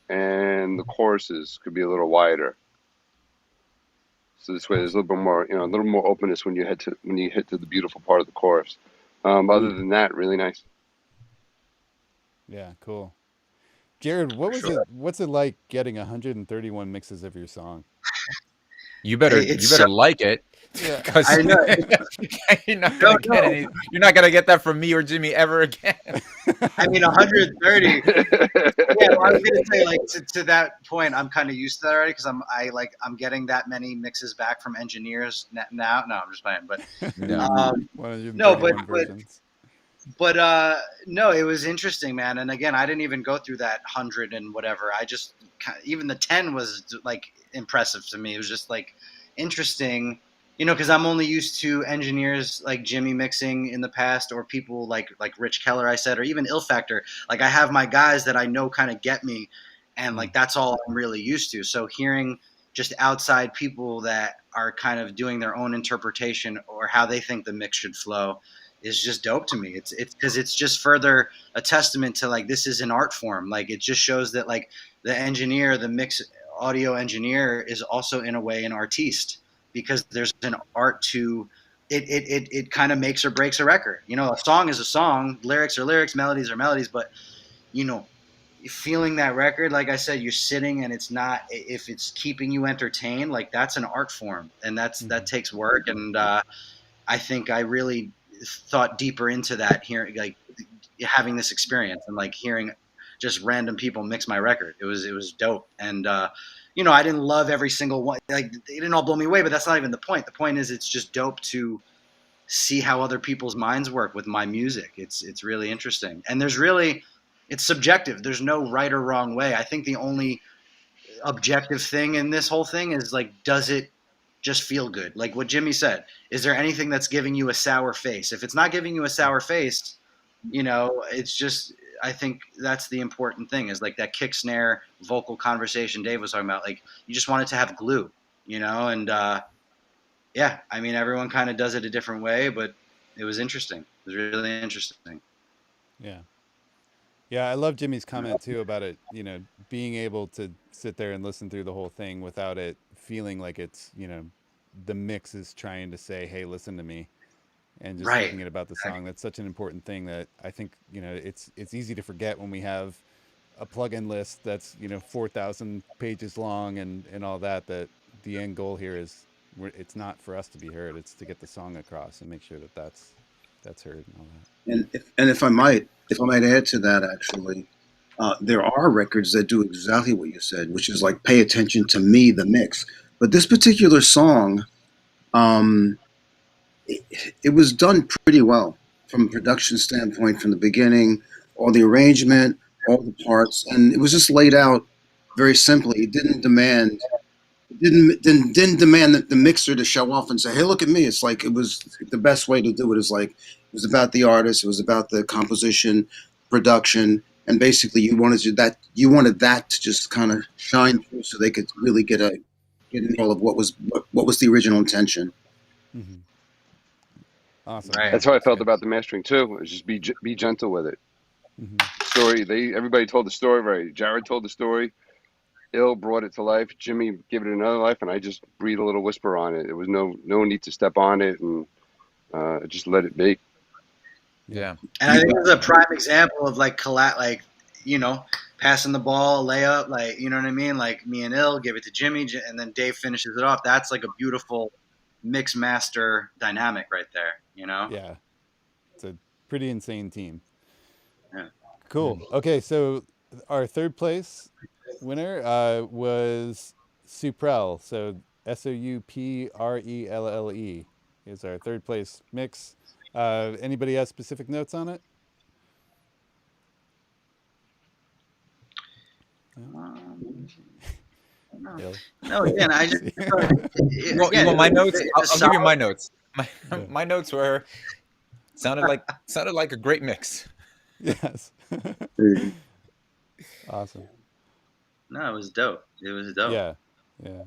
and the choruses could be a little wider. So this way, there's a little bit more, a little more openness when you hit to the beautiful part of the chorus. Other than that, really nice. Yeah. Cool. Jared, what's it like getting 131 mixes of your song? You better It's like it. Yeah. because I know. you're not No, gonna get no. any. You're not gonna get that from me or Jimmy ever again. I mean, 130. Yeah, well, I was gonna say, like, to that point, I'm kind of used to that already because I'm getting that many mixes back from engineers now. No, I'm just playing, but No. um, no, 131 versions. but no, it was interesting, man. And again, I didn't even go through that 100 and whatever. I just even the 10 was like impressive to me. It was just like interesting, because I'm only used to engineers like Jimmy mixing in the past, or people like Rich Keller, I said, or even Ill Factor. Like I have my guys that I know kind of get me, and like that's all I'm really used to. So hearing just outside people that are kind of doing their own interpretation or how they think the mix should flow is just dope to me. It's because it's just further a testament to like this is an art form. Like it just shows that like the engineer, the mix audio engineer, is also in a way an artiste because there's an art to it kind of makes or breaks a record. A song is a song, lyrics are lyrics, melodies are melodies, but you know feeling that record, like I said, you're sitting and it's not, if it's keeping you entertained, like that's an art form, and that takes work. And I think I really thought deeper into that here, like having this experience and like hearing just random people mix my record. It was dope. And I didn't love every single one. Like they didn't all blow me away, but that's not even the point. The point is it's just dope to see how other people's minds work with my music. It's really interesting. And it's subjective. There's no right or wrong way. I think the only objective thing in this whole thing is like, does it just feel good? Like what Jimmy said, is there anything that's giving you a sour face? If it's not giving you a sour face, it's just, I think that's the important thing, is like that kick snare vocal conversation Dave was talking about. Like you just want it to have glue, and yeah, I mean, everyone kind of does it a different way, but it was interesting. It was really interesting. Yeah. Yeah, I love Jimmy's comment too about it, being able to sit there and listen through the whole thing without it feeling like it's, the mix is trying to say, "Hey, listen to me," and just Right. making it about the song. That's such an important thing that I think, it's easy to forget when we have a plugin list that's, 4,000 pages long and all that the end goal here is it's not for us to be heard, it's to get the song across and make sure that that's heard and all that. And if I might add to that, actually, there are records that do exactly what you said, which is like pay attention to me, the mix. But this particular song, um, it was done pretty well from a production standpoint from the beginning, all the arrangement, all the parts, and it was just laid out very simply. It didn't demand the mixer to show off and say, "Hey, look at me." It's like it was the best way to do it. Is like it was about the artist, it was about the composition, production, and basically you wanted that to just kind of shine through, so they could really get in all of what was the original intention. Hmm. Awesome. Right. That's how I That's felt good. about the mastering too. It was just be gentle with it. Hmm. Story. Everybody told the story. Right. Jared told the story. Ill brought it to life. Jimmy gave it another life, and I just breathed a little whisper on it. There was no need to step on it, and just let it be. Yeah. Yeah. And I think it's a prime example of like passing the ball, layup, like, you know what I mean? Like me and Ill give it to Jimmy, and then Dave finishes it off. That's like a beautiful mix master dynamic right there, Yeah. It's a pretty insane team. Yeah. Cool. Okay, so our third place winner was Suprelle. So Souprelle is our third place mix. Anybody has specific notes on it? Um, no, Ill. no, again, I just, You again, want my notes? it's a I'll give you solid. my notes. My Yeah. my notes were sounded like a great mix. Yes. Awesome. No, it was dope. It was dope. Yeah. Yeah.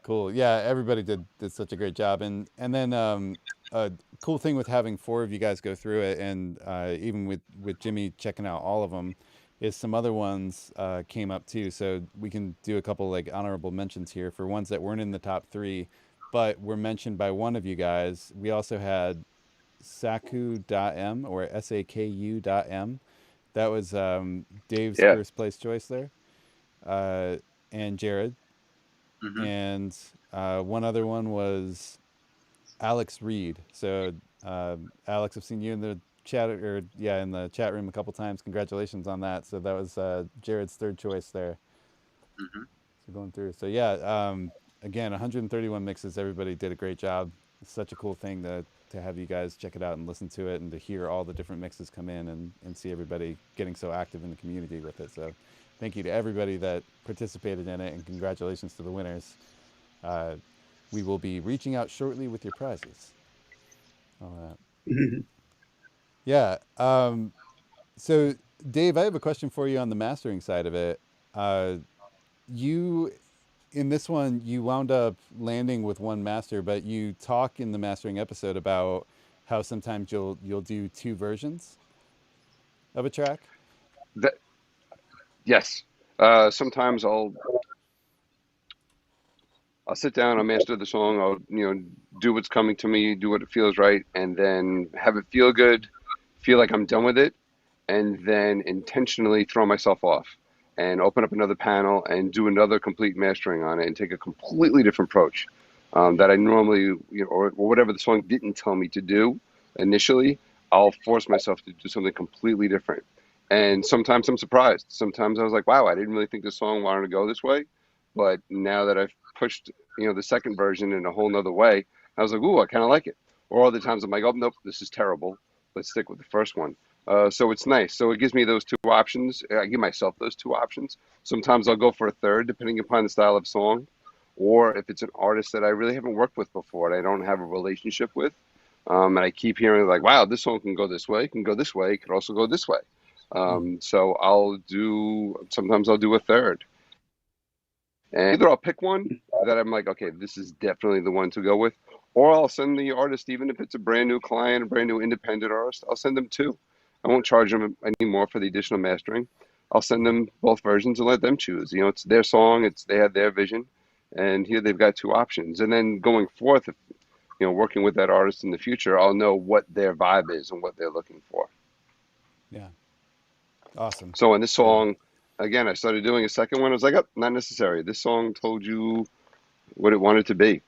Cool. Yeah, everybody did such a great job, and then a cool thing with having four of you guys go through it, and even with Jimmy checking out all of them, is some other ones came up too. So we can do a couple like honorable mentions here for ones that weren't in the top three, but were mentioned by one of you guys. We also had Saku.m or Saku.m. That was Dave's Yeah. first place choice there, uh, and Jared, Hmm. and one other one was Alex Reed. So Alex, I've seen you in the chat, or yeah, in the chat room a couple times. Congratulations on that. So that was Jared's third choice there. Hmm. So going through. So yeah, again, 131 mixes. Everybody did a great job. It's such a cool thing to have you guys check it out and listen to it, and to hear all the different mixes come in, and see everybody getting so active in the community with it. So thank you to everybody that participated in it, and congratulations to the winners. Uh, we will be reaching out shortly with your prizes. All that. Yeah. So Dave, I have a question for you on the mastering side of it. You in this one, you wound up landing with one master, but you talk in the mastering episode about how sometimes you'll do two versions of a track. That yes. Sometimes I'll sit down, I'll master the song, I'll do what's coming to me, do what it feels right, and then have it feel good, feel like I'm done with it, and then intentionally throw myself off and open up another panel and do another complete mastering on it and take a completely different approach that I normally, or whatever the song didn't tell me to do initially, I'll force myself to do something completely different. And sometimes I'm surprised. Sometimes I was like, wow, I didn't really think this song wanted to go this way. But now that I've pushed, the second version in a whole nother way, I was like, ooh, I kind of like it. Or other times I'm like, oh, nope, this is terrible. Let's stick with the first one. So it's nice. So it gives me those two options. I give myself those two options. Sometimes I'll go for a third, depending upon the style of song, or if it's an artist that I really haven't worked with before, and I don't have a relationship with, and I keep hearing like, wow, this song can go this way, can go this way, can also go this way. So sometimes I'll do a third, and either I'll pick one that I'm like, okay, this is definitely the one to go with, or I'll send the artist, even if it's a brand new client, a brand new independent artist, I'll send them two. I won't charge them any more for the additional mastering. I'll send them both versions and let them choose. It's their song, they had their vision, and here they've got two options. And then going forth, if, working with that artist in the future, I'll know what their vibe is and what they're looking for. Yeah. Awesome. So in this Yeah. song, again, I started doing a second one. I was like, oh, not necessary. This song told you what it wanted to be.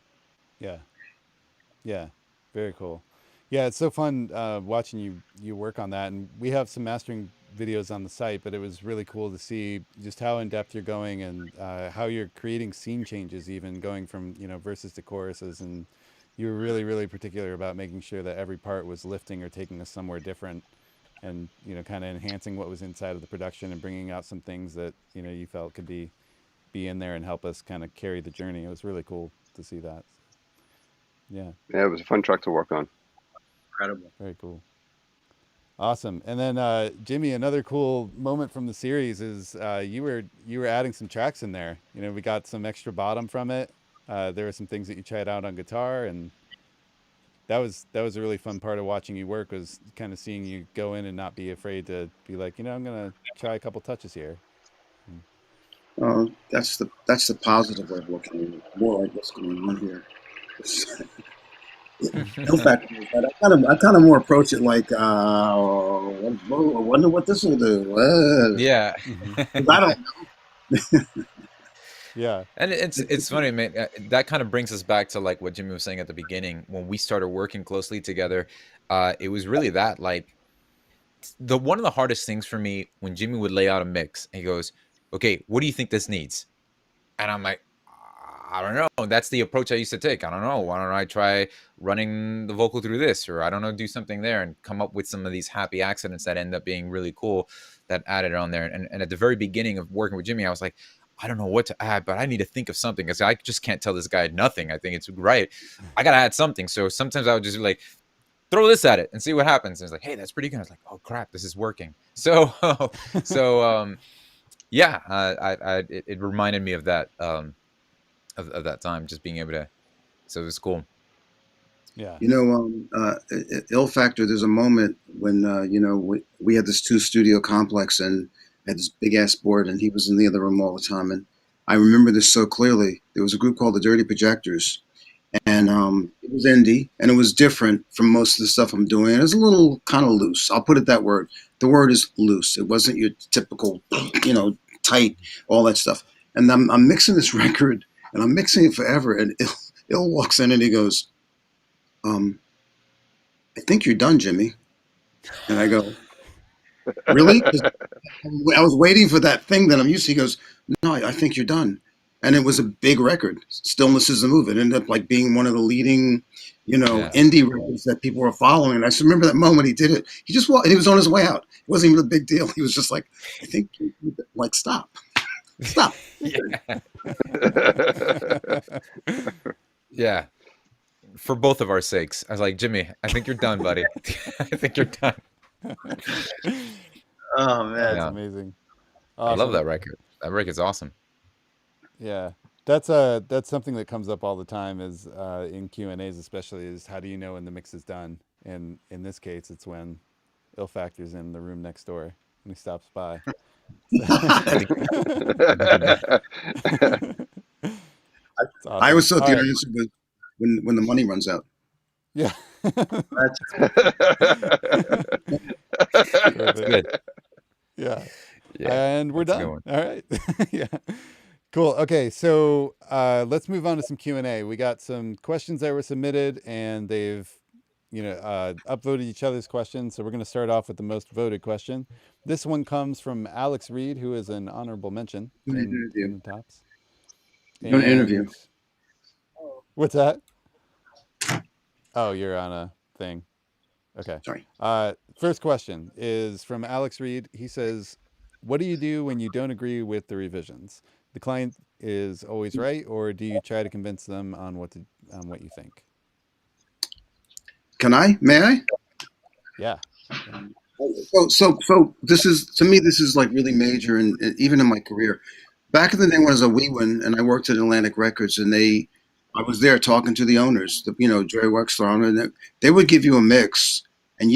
Yeah. Yeah. Very cool. Yeah, it's so fun watching you work on that, and we have some mastering videos on the site. But it was really cool to see just how in depth you're going, and how you're creating scene changes, even going from verses to choruses, and you were really really particular about making sure that every part was lifting or taking us somewhere different, and kind of enhancing what was inside of the production and bringing out some things that you felt could be in there and help us kind of carry the journey. It was really cool to see that. Yeah, Yeah, it was a fun track to work on. Incredible. very cool. Awesome. And then Jimmy, another cool moment from the series is you were adding some tracks in there. We got some extra bottom from it. There were some things that you tried out on guitar, and that was a really fun part of watching you work, was kind of seeing you go in and not be afraid to be like, I'm gonna try a couple touches here. That's the positive way of looking at it. More like what's going on here. No fact is that I kind of more approach it like, I wonder what this will do. Yeah. 'Cause I don't. Yeah. And it's funny, man. That kind of brings us back to like what Jimmy was saying at the beginning when we started working closely together. It was really that, like, one of the hardest things for me when Jimmy would lay out a mix, and he goes, "Okay, what do you think this needs?" And I'm like, I don't know. That's the approach I used to take. I don't know. Why don't I try running the vocal through this, or I don't know, do something there and come up with some of these happy accidents that end up being really cool that added on there. And at the very beginning of working with Jimmy, I was like, I don't know what to add, but I need to think of something, because I just can't tell this guy nothing. I think it's right. I got to add something. So sometimes I would just be like, throw this at it and see what happens. And it's like, hey, that's pretty good. I was like, oh crap, this is working. So, yeah, it reminded me of that, of that time, just being able to, so it was cool. Yeah. Ill Factor, there's a moment when, we had this 2 studio complex and had this big ass board, and he was in the other room all the time. And I remember this so clearly. There was a group called the Dirty Projectors, and it was indie, and it was different from most of the stuff I'm doing. It was a little kind of loose. I'll put it that word. The word is loose. It wasn't your typical, tight, all that stuff. And I'm mixing this record, and I'm mixing it forever. And Ill walks in and he goes, I think you're done, Jimmy. And I go, really? 'Cause I was waiting for that thing that I'm used to. He goes, no, I think you're done. And it was a big record. Stillness is the Move. It ended up like being one of the leading, Yeah. indie records that people were following. And I just remember that moment he did it. He just walked, and he was on his way out. It wasn't even a big deal. He was just like, I think, like, stop. Yeah. Yeah. For both of our sakes. I was like, Jimmy, I think you're done, buddy. I think you're done. Oh man. That's Yeah. amazing. I love Awesome. that record. That record's awesome. Yeah, that's something that comes up all the time is in Q&As especially is how do you know when the mix is done? And in this case, it's when Ill Factor's in the room next door and he stops by. I think you're done. It's I awesome. always thought All the right. answer was when the money runs out. Yeah. That's Perfect. Good. Yeah. Yeah. And we're That's a good done. one. All right. Yeah. Cool. Okay, so let's move on to some Q&A. We got some questions that were submitted, and they've, upvoted each other's questions. So we're going to start off with the most voted question. This one comes from Alex Reed, who is an honorable mention Doing an in interview. the tops. Doing an interview. And what's that? Oh, you're on a thing. Okay. Sorry. First question is from Alex Reed. He says, what do you do when you don't agree with the revisions? The client is always right, or do you try to convince them on what you think? Can I? May I? Yeah. So this is, to me, this is like really major, and even in my career. Back in the day when I was a Wewin and I worked at Atlantic Records, and I was there talking to the owners, Jerry Wexler, and they would give you a mix, and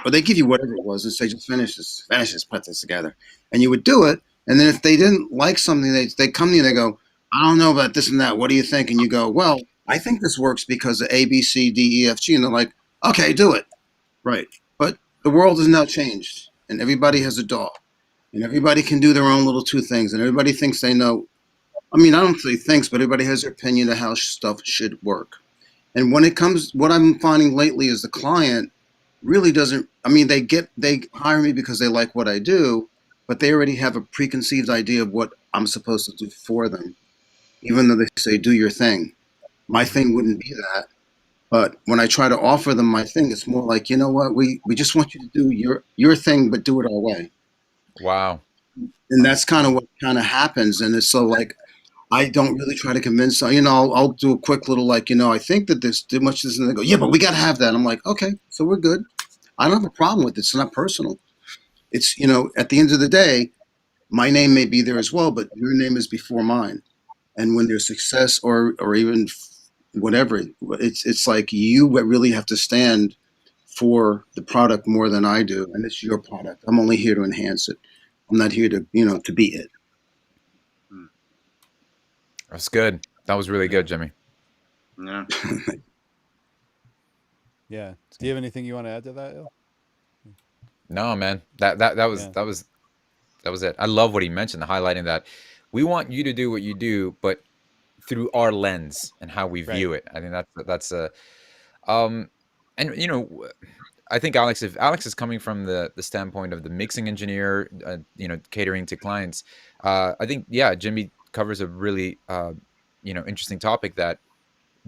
or they give you whatever it was, and say, just finish this, put this together, and you would do it. And then if they didn't like something, they come to you and they go, I don't know about this and that. What do you think? And you go, well, I think this works because of A, B, C, D, E, F, G, and they're like, okay, do it, right? But the world has now changed, and everybody has a DAW, and everybody can do their own little two things, and everybody thinks they know. I mean, I don't say thinks, but everybody has their opinion of how stuff should work. And when it comes, what I'm finding lately is the client really doesn't. I mean, they hire me because they like what I do, but they already have a preconceived idea of what I'm supposed to do for them. Even though they say, do your thing. My thing wouldn't be that. But when I try to offer them my thing, it's more like, you know what, we just want you to do your thing, but do it our way. Wow. And that's kind of what kind of happens. And it's so like, I don't really try to convince, I'll do a quick little, like, I think that there's too much of this. And they go, yeah, but we got to have that. I'm like, okay, so we're good. I don't have a problem with it. It's not personal. It's, at the end of the day, my name may be there as well, but your name is before mine. And when there's success or even whatever, it's like you really have to stand for the product more than I do. And it's your product. I'm only here to enhance it. I'm not here to, to be it. That's good. That was really good, Jimmy. yeah. Yeah. Do you have anything you want to add to that, Il? No, man. That was it. I love what he mentioned, highlighting that we want you to do what you do, but through our lens and how we view it. I think that's a and I think if Alex is coming from the standpoint of the mixing engineer, catering to clients, I think, yeah, Jimmy covers a really, interesting topic that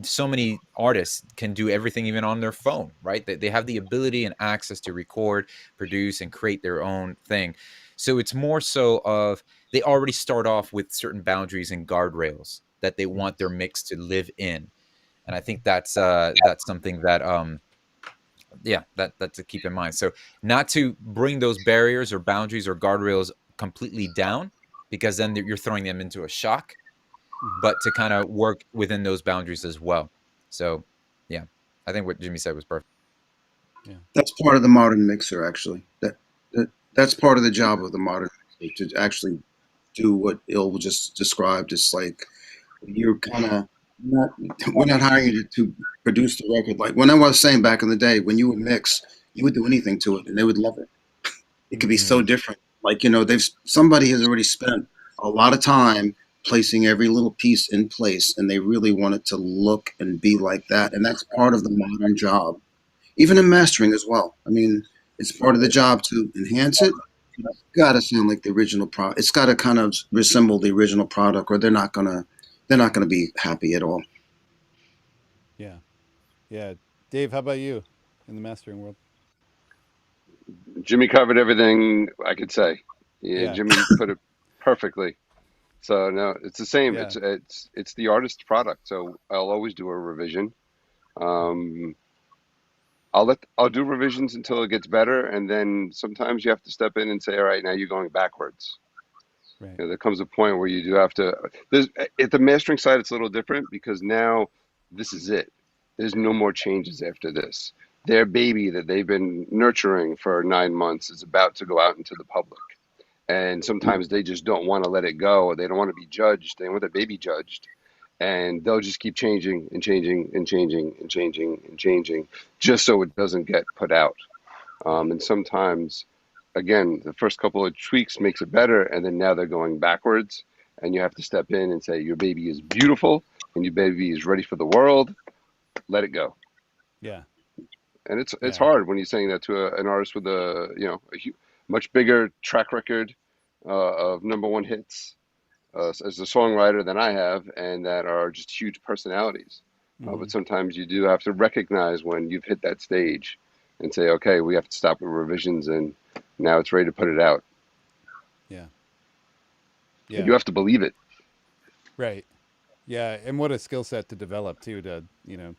so many artists can do everything even on their phone, right? They have the ability and access to record, produce, and create their own thing. So it's more so of they already start off with certain boundaries and guardrails that they want their mix to live in. And I think that's something that that to keep in mind. So not to bring those barriers or boundaries or guardrails completely down, because then you're throwing them into a shock, but to kind of work within those boundaries as well. So yeah, I think what Jimmy said was perfect. Yeah. That's part of the modern mixer, actually. That's part of the job of the modern mixer, to actually do what Il just described. It's like you're kind of we're not hiring you to produce the record. Like when I was saying back in the day, when you would mix, you would do anything to it and they would love it. It could be so different. Like, somebody has already spent a lot of time placing every little piece in place, and they really want it to look and be like that. And that's part of the modern job, even in mastering as well. I mean, it's part of the job to enhance it. It's got to sound like the original product. It's got to kind of resemble the original product, or they're not gonna be happy at all. Yeah. Yeah. Dave, how about you in the mastering world? Jimmy covered everything I could say. Yeah, Yeah. Jimmy put it perfectly. So no, it's the same. Yeah. It's the artist's product. So I'll always do a revision. Um, I'll do revisions until it gets better, and then sometimes you have to step in and say, all right, now you're going backwards. Right. There comes a point where you do have to. There's at the mastering side, it's a little different because now this is it. There's no more changes after this. Their baby that they've been nurturing for 9 months is about to go out into the public, and sometimes they just don't want to let it go. Or they don't want to be judged. They want their baby judged, and they'll just keep changing and changing and changing and changing and changing, just so it doesn't get put out. Yeah. And sometimes, again, the first couple of tweaks makes it better, and then now they're going backwards, and you have to step in and say your baby is beautiful and your baby is ready for the world. Let it go. Yeah. And it's Yeah. hard when you're saying that to an artist with much bigger track record of number one hits as a songwriter than I have, and that are just huge personalities. Hmm. But sometimes you do have to recognize when you've hit that stage and say, okay, we have to stop with revisions, and now it's ready to put it out. Yeah. And Yeah. you have to believe it. Right. Yeah. And what a skill set to develop too, to,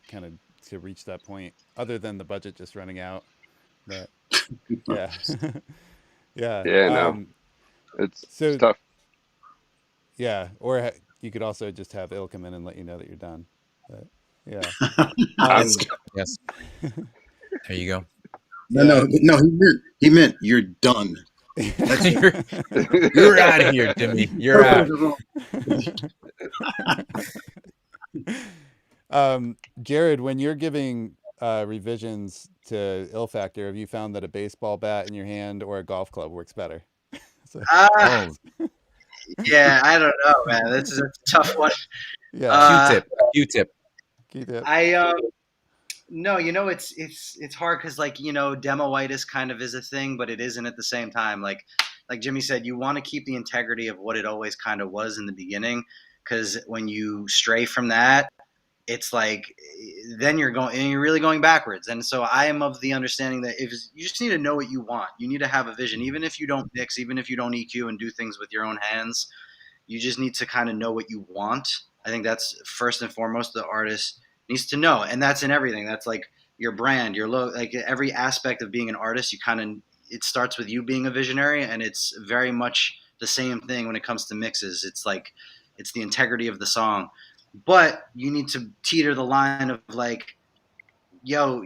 kind of to reach that point, other than the budget just running out. But yeah. Yeah. Yeah, no, it's So tough. yeah. Or you could also just have ill come in and let you know that you're done. But yeah. That's Um, Yes, there you go. no, yeah. no, no. He meant you're done. That's you're you're out of here, Jimmy. You're out. Jared, when you're giving revisions to Ill Factor, have you found that a baseball bat in your hand or a golf club works better? So, Ah, Oh, yeah, I don't know, man. This is a tough one. yeah, Uh, Q-tip, a Q-tip. keep it. I No, it's hard because demoitis kind of is a thing, but it isn't at the same time. Like Jimmy said, you want to keep the integrity of what it always kind of was in the beginning, because when you stray from that, it's like then you're really going backwards. And so I am of the understanding that if you just need to know what you want, you need to have a vision, even if you don't mix, even if you don't EQ and do things with your own hands, you just need to kind of know what you want. I think that's first and foremost the artist needs to know, and that's in everything. That's like your brand, your logo, like every aspect of being an artist. You kind of it starts with you being a visionary, and it's very much the same thing when it comes to mixes. It's like it's the integrity of the song, but you need to teeter the line of like, yo,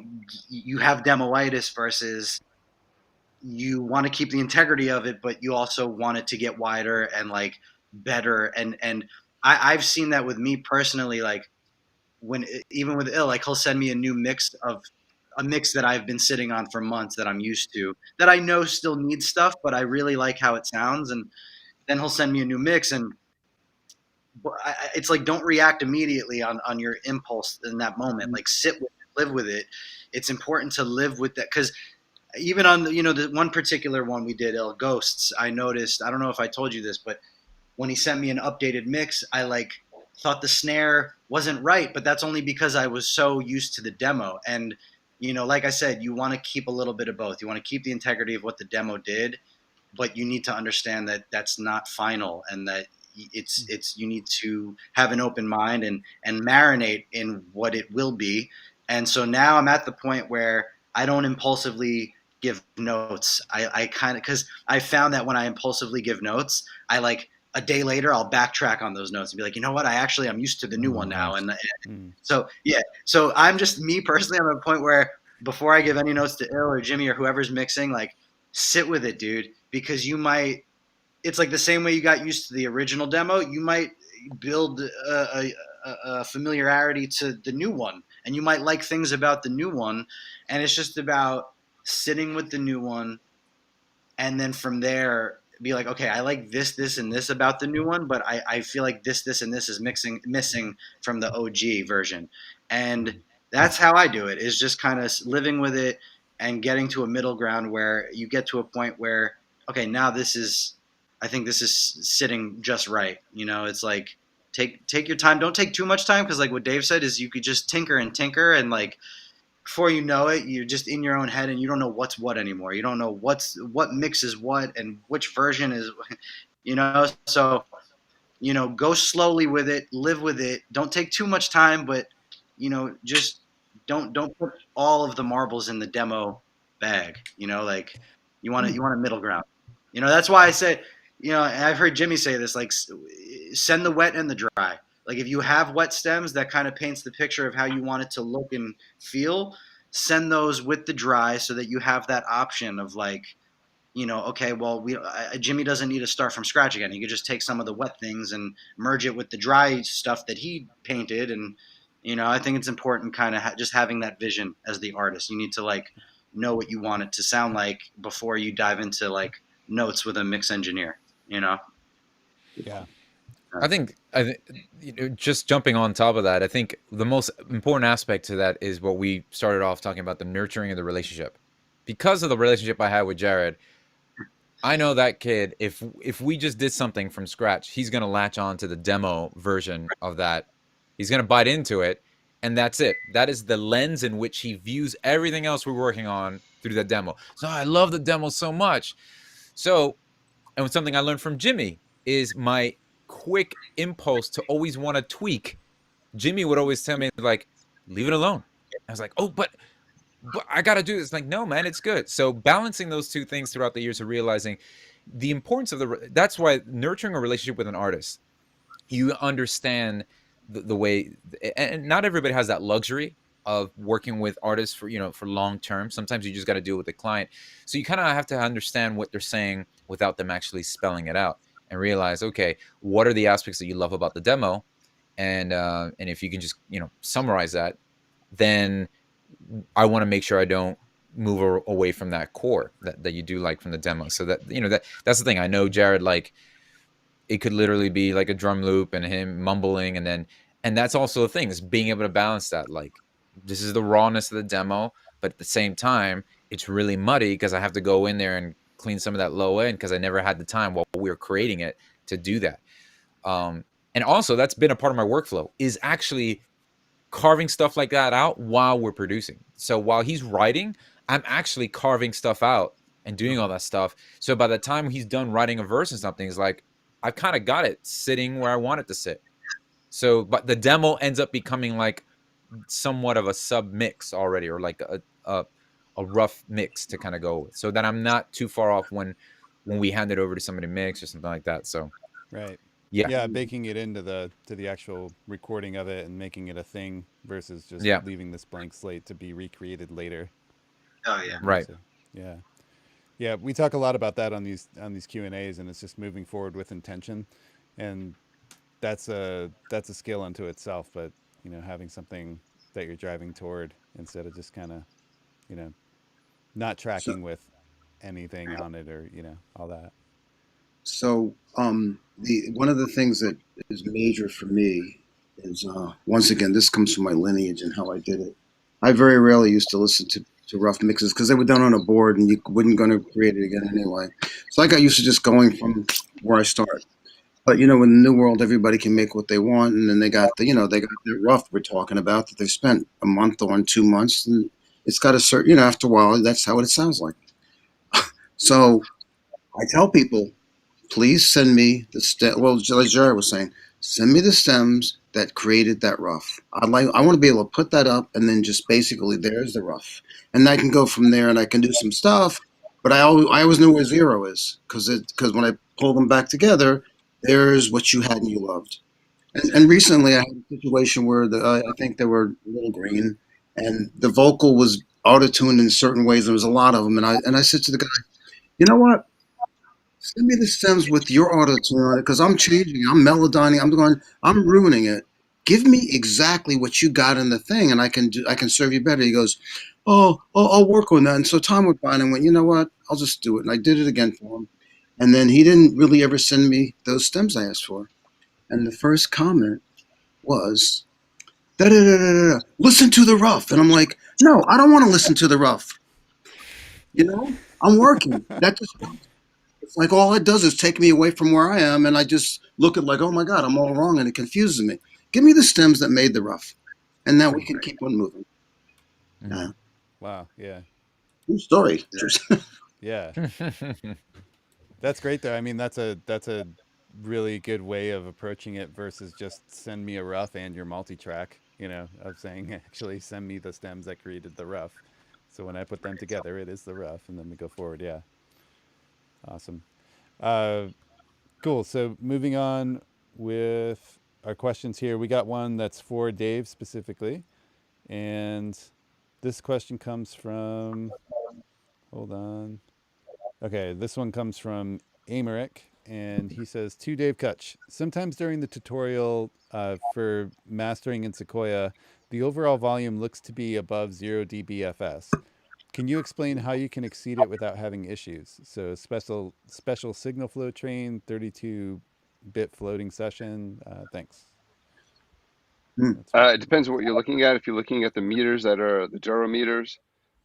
you have demoitis versus you want to keep the integrity of it, but you also want it to get wider and like better. And I've seen that with me personally, like when even with Ill, like he'll send me a mix that I've been sitting on for months that I'm used to, that I know still needs stuff, but I really like how it sounds. And then he'll send me a new mix, and it's like don't react immediately on your impulse in that moment. Like sit with it, live with it. It's important to live with that because even on the one particular one we did, Ghosts, I noticed, I don't know if I told you this, but when he sent me an updated mix, I like thought the snare wasn't right, but that's only because I was so used to the demo. And like I said, you want to keep a little bit of both. You want to keep the integrity of what the demo did, but you need to understand that that's not final, and that it's you need to have an open mind and marinate in what it will be. And so now I'm at the point where I don't impulsively give notes. I kind of, because I found that when I impulsively give notes, I like a day later I'll backtrack on those notes and be like, you know what, I'm used to the new one now. And Mm. so yeah, so I'm just me personally. I'm at a point where before I give any notes to Ill or Jimmy or whoever's mixing, like sit with it, dude, because you might. It's like the same way you got used to the original demo. You might build a familiarity to the new one, and you might like things about the new one, and it's just about sitting with the new one, and then from there be like, okay, I like this, and this about the new one, but I feel like this, and this is missing from the OG version. And that's how I do it, is just kind of living with it and getting to a middle ground where you get to a point where, okay, now I think this is sitting just right. It's like, take your time. Don't take too much time, because like what Dave said is you could just tinker and like, before you know it, you're just in your own head and you don't know what's what anymore. You don't know what mixes what and which version is, So, go slowly with it, live with it. Don't take too much time, but just don't put all of the marbles in the demo bag. Like you want a middle ground. That's why I say, and I've heard Jimmy say this, like send the wet and the dry. Like if you have wet stems, that kind of paints the picture of how you want it to look and feel. Send those with the dry so that you have that option of like, okay, well, Jimmy doesn't need to start from scratch again. He could just take some of the wet things and merge it with the dry stuff that he painted. And, I think it's important kind of just having that vision as the artist. You need to like know what you want it to sound like before you dive into like notes with a mix engineer, Yeah. I think just jumping on top of that, I think the most important aspect to that is what we started off talking about, the nurturing of the relationship. Because of the relationship I had with Jared, I know that kid, if we just did something from scratch, he's going to latch on to the demo version of that. He's going to bite into it, and that's it. That is the lens in which he views everything else we're working on through the demo. So I love the demo so much. So, and something I learned from Jimmy is my quick impulse to always want to tweak. Jimmy would always tell me like, leave it alone. I was like, oh, but I got to do this. Like, no, man, it's good. So balancing those two things throughout the years of realizing the importance of that's why nurturing a relationship with an artist, you understand the way, and not everybody has that luxury of working with artists for long term. Sometimes you just got to deal with the client. So you kind of have to understand what they're saying without them actually spelling it out, and realize, okay, what are the aspects that you love about the demo? And if you can just, summarize that, then I want to make sure I don't move away from that core that you do like from the demo. So that, that's the thing. I know Jared, like, it could literally be like a drum loop and him mumbling, and that's also the thing, is being able to balance that. Like, this is the rawness of the demo, but at the same time, it's really muddy because I have to go in there and clean some of that low end because I never had the time while we were creating it to do that. And also, that's been a part of my workflow, is actually carving stuff like that out while we're producing. So while he's writing, I'm actually carving stuff out and doing all that stuff. So by the time he's done writing a verse and something, it's like, I've kind of got it sitting where I want it to sit. So, but the demo ends up becoming like somewhat of a sub mix already, or like a rough mix to kind of go with, so that I'm not too far off when we hand it over to somebody to mix or something like that. So, Right. yeah. Yeah, baking it into the actual recording of it and making it a thing versus just leaving this blank slate to be recreated later. Oh yeah. Right. So, yeah. We talk a lot about that on these Q&As, and it's just moving forward with intention, and that's a skill unto itself. But having something that you're driving toward instead of just kind of not tracking with anything on it, or all that. So one of the things that is major for me is once again, this comes from my lineage and how I did it. I very rarely used to listen to rough mixes because they were done on a board and you wasn't going to create it again anyway. So I got used to just going from where I start. But in the new world, everybody can make what they want, and then they got the the rough we're talking about that they spent a month on, 2 months, and it's got a certain after a while that's how it sounds like. So I tell people, please send me the stem. Well, like Jared was saying, send me the stems that created that rough. I want to be able to put that up, and then just basically there's the rough, and I can go from there, and I can do some stuff. But I always know where zero is, because when I pull them back together, there's what you had and you loved. And recently, I had a situation where I think they were a little green, and the vocal was auto-tuned in certain ways. There was a lot of them, and I said to the guy, you know what? Send me the stems with your auto-tune on it, because I'm changing, I'm melodyning, I'm ruining it. Give me exactly what you got in the thing, and I can serve you better. He goes, oh, I'll work on that. And so time went by, and I went, you know what? I'll just do it. And I did it again for him. And then he didn't really ever send me those stems I asked for. And the first comment was, da da da da da, listen to the rough. And I'm like, no, I don't want to listen to the rough. You know, I'm working. That just, it's like all it does is take me away from where I am, and I just look at like, oh my god, I'm all wrong, and it confuses me. Give me the stems that made the rough, and now we can keep on moving. Mhm. Wow. Yeah. True story. Yeah. That's great though. I mean, that's a really good way of approaching it versus just send me a rough and your multi-track, you know, of saying actually send me the stems that created the rough. So when I put them together, it is the rough and then we go forward. Yeah. Awesome. Uh, cool. So moving on with our questions here. We got one that's for Dave specifically. And this question comes from, hold on. Okay, this one comes from Amaric, and he says, to Dave Kutch, sometimes during the tutorial for mastering in Sequoia, the overall volume looks to be above 0 dBFS. Can you explain how you can exceed it without having issues? So special signal flow train, 32-bit floating session. Thanks. Hmm. That's for It depends on what you're looking at. If you're looking at the meters that are the gyro meters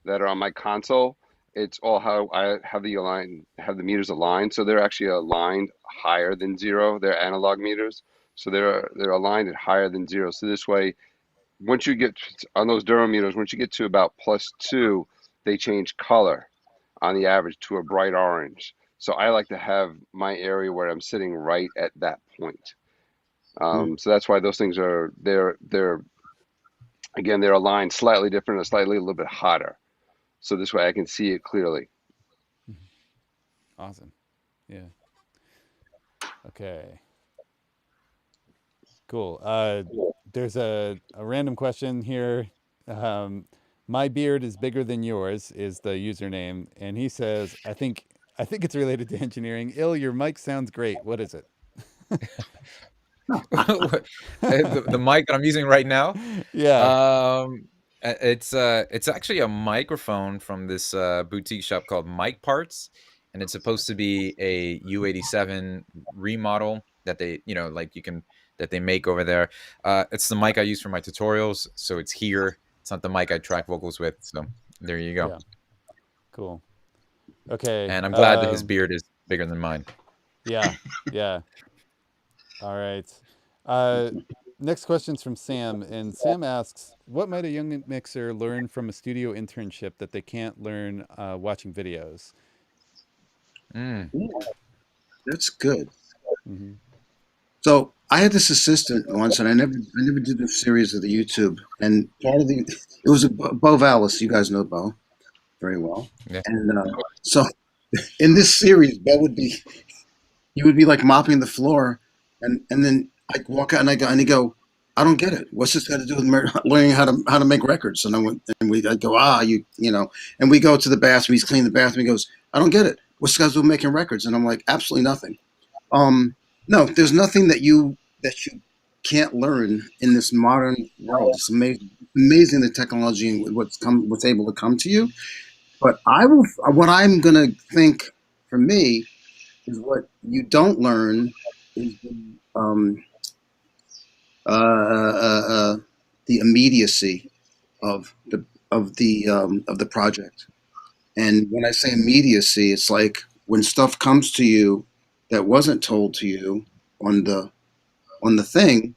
that are on my console, it's all how I have the meters aligned. So they're actually aligned higher than zero. They're analog meters, so they're aligned at higher than zero. So this way, once you get on those durometers, once you get to about +2, they change color on the average to a bright orange. So I like to have my area where I'm sitting right at that point. So that's why those things are they're again they're aligned slightly different and slightly a little bit hotter. So this way I can see it clearly. awesome. Yeah. Okay. Cool. There's a random question here. Um, my beard is bigger than yours is the username, and he says, I think it's related to engineering. Your mic sounds great. What is it? The mic that I'm using right now, Yeah. it's actually a microphone from this boutique shop called Mic Parts, and it's supposed to be a U87 remodel that they, like you can that they make over there. It's the mic I use for my tutorials, so it's here. It's not the mic I track vocals with. So there you go. Yeah. Cool. Okay. And I'm glad that his beard is bigger than mine. Yeah. Yeah. All right. Uh, next question's from Sam, and Sam asks, "What might a young mixer learn from a studio internship that they can't learn watching videos?" Mm. That's good. Hmm. So I had this assistant once, and I never did a series of the YouTube. And part of the, it was a Bo Vallis. You guys know Bo very well. Yeah. And so in this series, Bo would be, he would be like mopping the floor, and then I'd walk out and I go, I don't get it. What's this got to do with learning how to make records? And I'd go, you know, and we go to the bathroom. He's cleaning the bathroom. He goes, I don't get it. What's this got to do with making records? And I'm like, absolutely nothing. No, there's nothing that you can't learn in this modern world. It's amazing the technology and what's able to come to you. But what I'm gonna think for me is what you don't learn is the immediacy of the project. And when I say immediacy, it's like when stuff comes to you that wasn't told to you on the thing.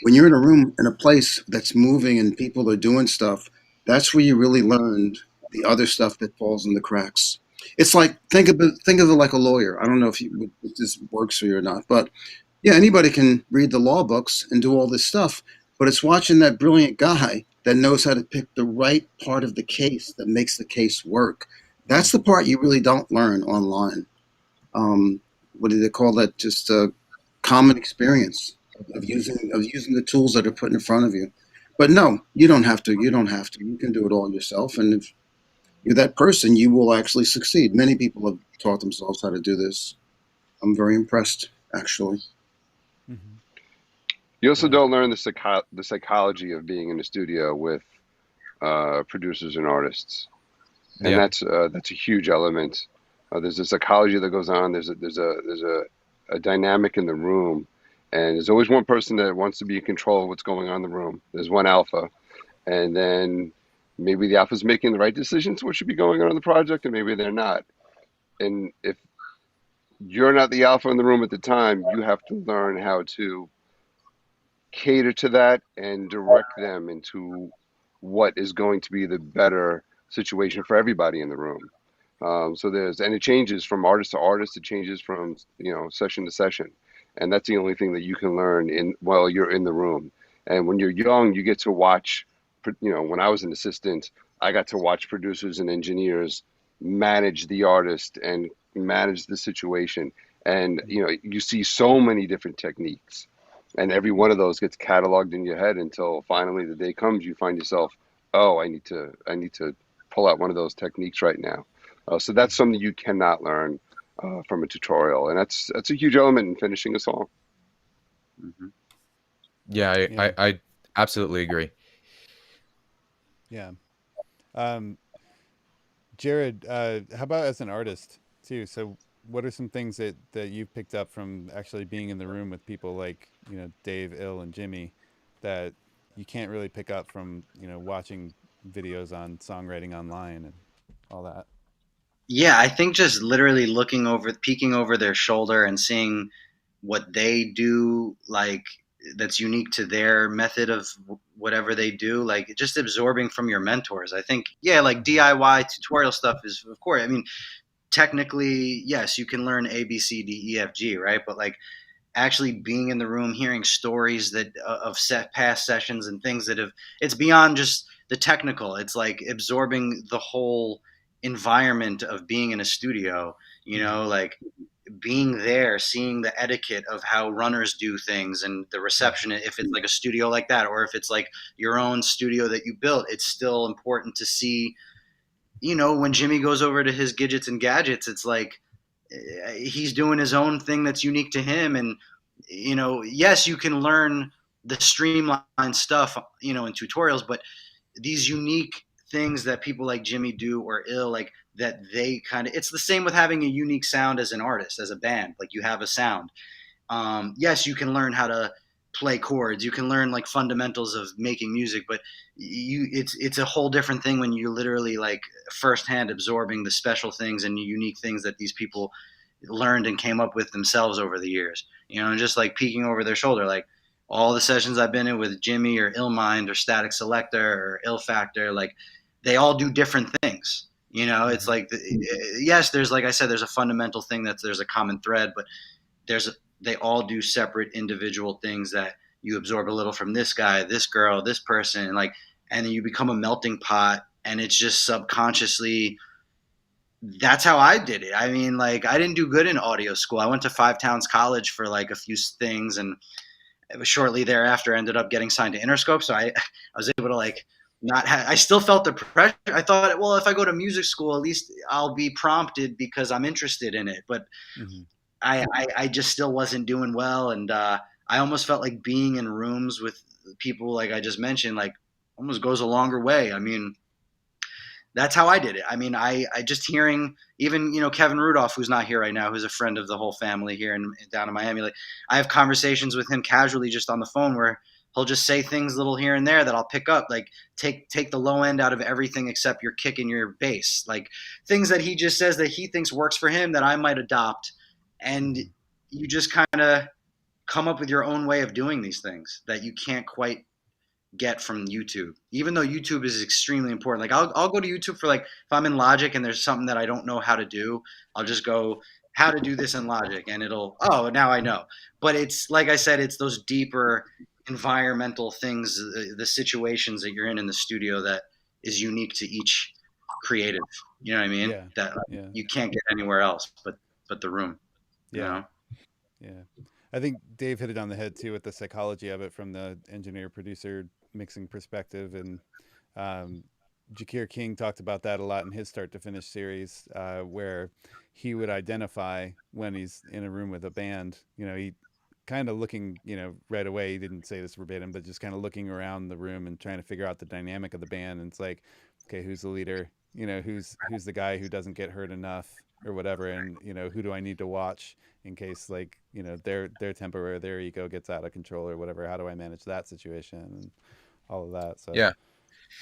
When you're in a room in a place that's moving and people are doing stuff, that's where you really learned the other stuff that falls in the cracks. It's like think of it like a lawyer. I don't know if this works for you or not, but yeah, anybody can read the law books and do all this stuff, but it's watching that brilliant guy that knows how to pick the right part of the case that makes the case work. That's the part you really don't learn online. What do they call that? Just a common experience of using the tools that are put in front of you. But no, you don't have to. You don't have to. You can do it all yourself. And if you're that person, you will actually succeed. Many people have taught themselves how to do this. I'm very impressed, actually. Hmm. You also Yeah. don't learn the psychology of being in the studio with producers and artists, and Yeah. that's a huge element. There's a psychology that goes on. A dynamic in the room, and there's always one person that wants to be in control of what's going on in the room. There's one alpha, and then maybe the alpha's making the right decisions what should be going on in the project, and maybe they're not. And if you're not the alpha in the room at the time, you have to learn how to cater to that and direct them into what is going to be the better situation for everybody in the room. And it changes from artist to artist. It changes from, session to session. And that's the only thing that you can learn while you're in the room. And when you're young, you get to watch, when I was an assistant, I got to watch producers and engineers manage the artist and manage the situation. And, you see so many different techniques, and every one of those gets cataloged in your head until finally the day comes, you find yourself, oh, I need to pull out one of those techniques right now. So that's something you cannot learn from a tutorial, and that's a huge element in finishing a song. Mm-hmm. Yeah, Yeah. I absolutely agree. Yeah. Jared, how about as an artist too? So what are some things that you've picked up from actually being in the room with people like, Dave, Il, and Jimmy, that you can't really pick up from, watching videos on songwriting online and all that? Yeah, I think just literally peeking over their shoulder and seeing what they do, like that's unique to their method of whatever they do, like just absorbing from your mentors. I think, yeah, like DIY tutorial stuff is, of course, I mean, technically, yes, you can learn A, B, C, D, E, F, G, right? But like actually being in the room, hearing stories that of past sessions and things that have, it's beyond just the technical. It's like absorbing the whole environment of being in a studio, like being there, seeing the etiquette of how runners do things and the reception, if it's like a studio like that, or if it's like your own studio that you built, it's still important to see, when Jimmy goes over to his Gidgets and Gadgets, it's like he's doing his own thing that's unique to him. And, yes, you can learn the streamlined stuff, in tutorials, but these unique things that people like Jimmy do or Il, like that they kind of, it's the same with having a unique sound as an artist, as a band, like you have a sound. Yes, you can learn how to play chords. You can learn like fundamentals of making music, but it's a whole different thing when you're literally like firsthand absorbing the special things and unique things that these people learned and came up with themselves over the years. And just like peeking over their shoulder, like all the sessions I've been in with Jimmy or Illmind or Static Selector or Ill Factor, like they all do different things. It's like yes, there's, like I said, there's a fundamental thing, there's a common thread, but they all do separate individual things that you absorb a little from this guy, this girl, this person, and then you become a melting pot, and it's just subconsciously. That's how I did it. I mean, like I didn't do good in audio school. I went to Five Towns College for like a few things, and it was shortly thereafter I ended up getting signed to Interscope. So I was able to like not I still felt the pressure. I thought, well, if I go to music school, at least I'll be prompted because I'm interested in it. But Mm-hmm. I just still wasn't doing well, and I almost felt like being in rooms with people like I just mentioned, like almost goes a longer way. I mean, that's how I did it. I mean, I just hearing even Kevin Rudolph, who's not here right now, who's a friend of the whole family here down in Miami. Like I have conversations with him casually just on the phone where he'll just say things little here and there that I'll pick up, like take the low end out of everything except your kick and your bass, like things that he just says that he thinks works for him that I might adopt, and you just kind of come up with your own way of doing these things that you can't quite get from YouTube. Even though YouTube is extremely important. Like I'll go to YouTube for like if I'm in Logic and there's something that I don't know how to do, I'll just go how to do this in Logic and it'll now I know. But it's like I said, it's those deeper environmental things, the situations that you're in the studio that is unique to each creative. You know what I mean? Yeah. That Yeah. you can't get anywhere else but the room. You Yeah. know? Yeah. I think Dave hit it on the head too with the psychology of it from the engineer producer mixing perspective. And um, Jakir King talked about that a lot in his start to finish series, where he would identify when he's in a room with a band, he kind of looking, right away, he didn't say this verbatim, but just kind of looking around the room and trying to figure out the dynamic of the band. And it's like, okay, who's the leader? Who's the guy who doesn't get heard enough? or whatever, and who do I need to watch in case, like, their temper or their ego gets out of control or whatever. How do I manage that situation and all of that? So Yeah.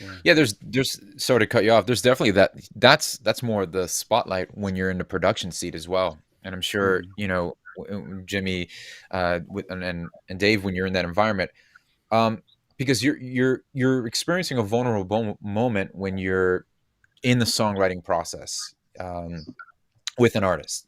yeah. Yeah, there's sorry to cut you off. There's definitely that's more the spotlight when you're in the production seat as well. And I'm sure, Hmm. Jimmy, and Dave, when you're in that environment, um, because you're experiencing a vulnerable moment when you're in the songwriting process, with an artist.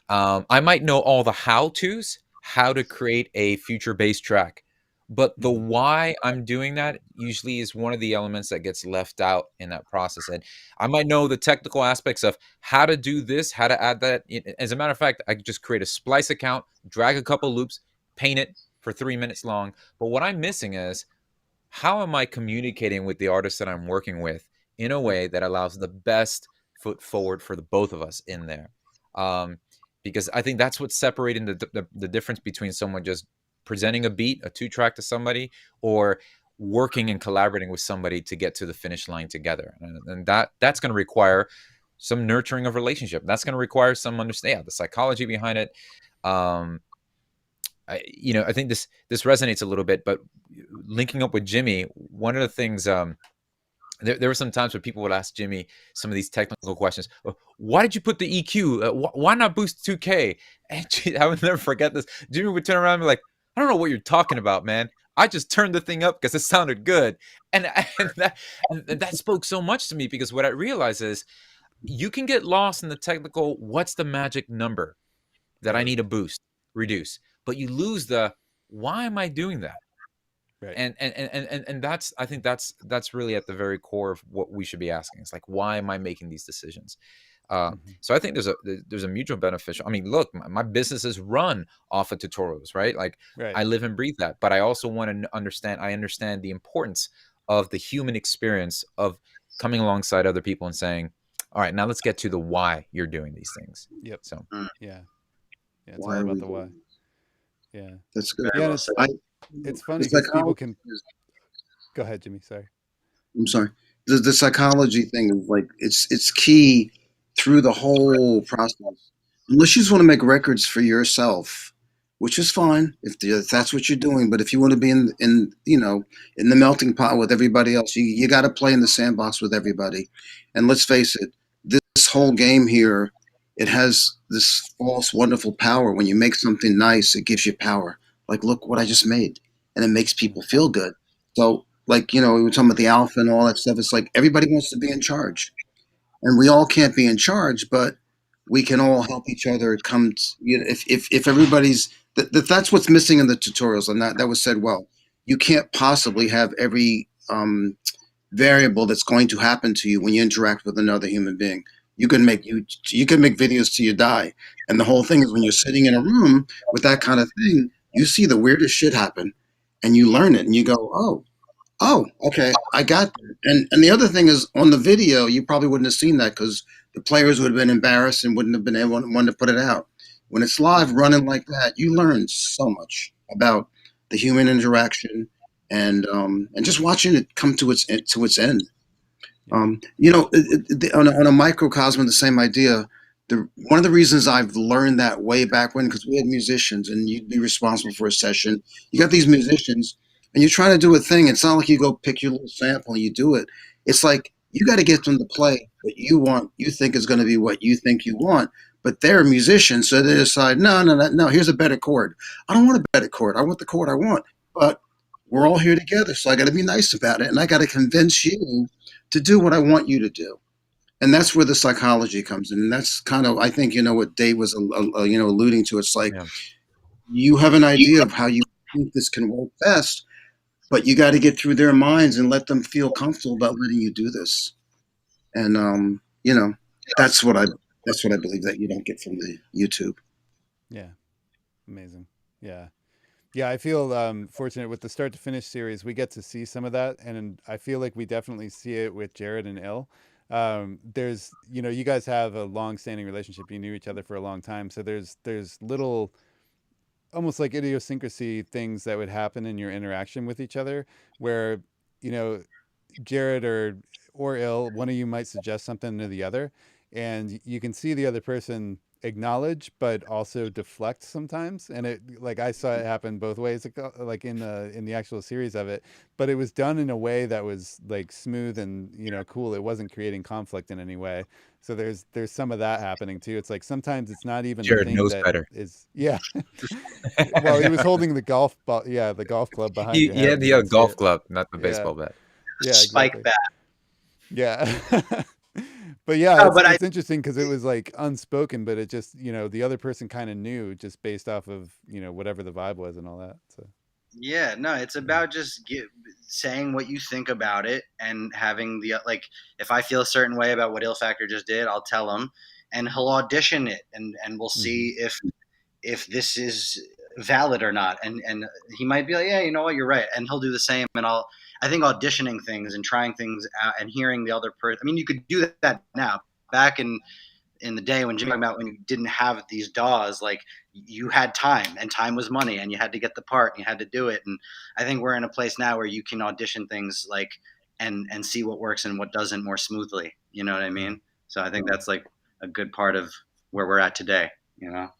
I might know all the how to's, how to create a future bass track, but the Hmm. why I'm doing that usually is one of the elements that gets left out in that process. And I might know the technical aspects of how to do this, how to add that. As a matter of fact, I could just create a splice account, drag a couple loops, paint it for 3 minutes long. But what I'm missing is, how am I communicating with the artist that I'm working with in a way that allows the best foot forward for the both of us in there? Um, because I think that's what's separating the difference between someone just presenting a beat, a 2-track to somebody, or working and collaborating with somebody to get to the finish line together. And that's going to require some nurturing of relationship. That's going to require some understanding, the psychology behind it. Um, I think this resonates a little bit, but linking up with Jimmy, one of the things, there were some times where people would ask Jimmy some of these technical questions. Why did you put the EQ? Why not boost 2K? And I would never forget this. Jimmy would turn around and be like, I don't know what you're talking about, man. I just turned the thing up because it sounded good. And, and that spoke so much to me, because what I realized is you can get lost in the technical, what's the magic number that I Right. need to boost, reduce, but you lose the, why am I doing that? Right. And that's, I think that's really at the very core of what we should be asking. It's like, why am I making these decisions? Hmm. So I think there's a mutual beneficial. I mean, look, my business is run off of tutorials, right? Like, Right. I live and breathe that, but I also want to understand. I understand the importance of the human experience of coming alongside other people and saying, all right, now let's get to the why you're doing these things. Yep. So Mm, Yeah. Yeah. It's Why all are about we the doing why. this? Yeah. That's good. very Yeah. And well it's said. I it's the funny because people psychology can is go ahead, Jimmy. Sorry. I'm sorry. The psychology thing is like it's key through the whole process. Unless you just want to make records for yourself, which is fine if that's what you're doing. But if you want to be in in the melting pot with everybody else, you got to play in the sandbox with everybody. And let's face it, this whole game here, it has this false wonderful power. When you make something nice, it gives you power. Like look what I just made, and it makes people Hmm. feel good. So like we were talking about the alpha and all that stuff. It's like everybody wants to be in charge, and we all can't be in charge, but we can all help each other come. If everybody's that's what's missing in the tutorials, and that was said well. You can't possibly have every variable that's going to happen to you when you interact with another human being. You can make videos till you die, and the whole thing is when you're sitting in a room with that kind of thing, you see the weirdest shit happen, and you learn it, and you go, oh, okay, I got that. And the other thing is on the video, you probably wouldn't have seen that because the players would have been embarrassed and wouldn't have been able one to put it out. When it's live Hmm. running like that, you learn so much about the human interaction and just watching it come to its end. Yeah. On a microcosm, the same idea. One of the reasons I've learned that way back when, because we had musicians and you'd be responsible for a session. You got these musicians and you're trying to do a thing. It's not like you go pick your little sample and you do it. It's like you got to get them to play what you want, you think is going to be what you think you want. But they're musicians, so they decide, no, no, no, no, here's a better chord. I don't want a better chord. I want the chord I want. But we're all here together, so I got to be nice about it. And I got to convince you to do what I want you to do. And that's where the psychology comes in. And that's kind of, I think, what Dave was, alluding to. It's like yeah. you have an idea of how you think this can work best, but you got to get through their minds and let them feel comfortable about letting you do this. And, that's what I, that's what I believe that you don't get from the YouTube. Yeah. Amazing. Yeah. Yeah, I feel fortunate with the start to finish series. We get to see some of that, and I feel like we definitely see it with Jared and Il. There's, you guys have a long-standing relationship. You knew each other for a long time, so there's little, almost like idiosyncrasy things that would happen in your interaction with each other, where you know Jared or Il, one of you might suggest something to the other, and you can see the other person acknowledge but also deflect sometimes, and it, like, I saw it happen both ways, like in the actual series of it, but it was done in a way that was like smooth and, you know, cool. It wasn't creating conflict in any way. So there's some of that happening too. It's like sometimes it's not even the Jared thing knows that better. is, yeah. Well, he was holding the golf ball, yeah, the golf club behind your He head had and you the didn't see golf it. club, not the Yeah, baseball bat. yeah, Spike exactly. bat. Yeah. But yeah, No, but it's interesting because it was like unspoken, but it just, you know, the other person kind of knew just based off of, you know, whatever the vibe was and all that. So yeah, no, it's about just saying what you think about it and having the like. If I feel a certain way about what Ill Factor just did, I'll tell him, and he'll audition it, and we'll mhm. see if this is valid or not. And he might be like, yeah, you know what, you're right, and he'll do the same. And I think auditioning things and trying things out and hearing the other person. I mean, you could do that now. Back in the day when Jimmy talking about when you didn't have these DAWs, like you had time and time was money and you had to get the part and you had to do it. And I think we're in a place now where you can audition things like and see what works and what doesn't more smoothly. You know what I Yeah. mean? So I think that's like a good part of where we're at today. You know?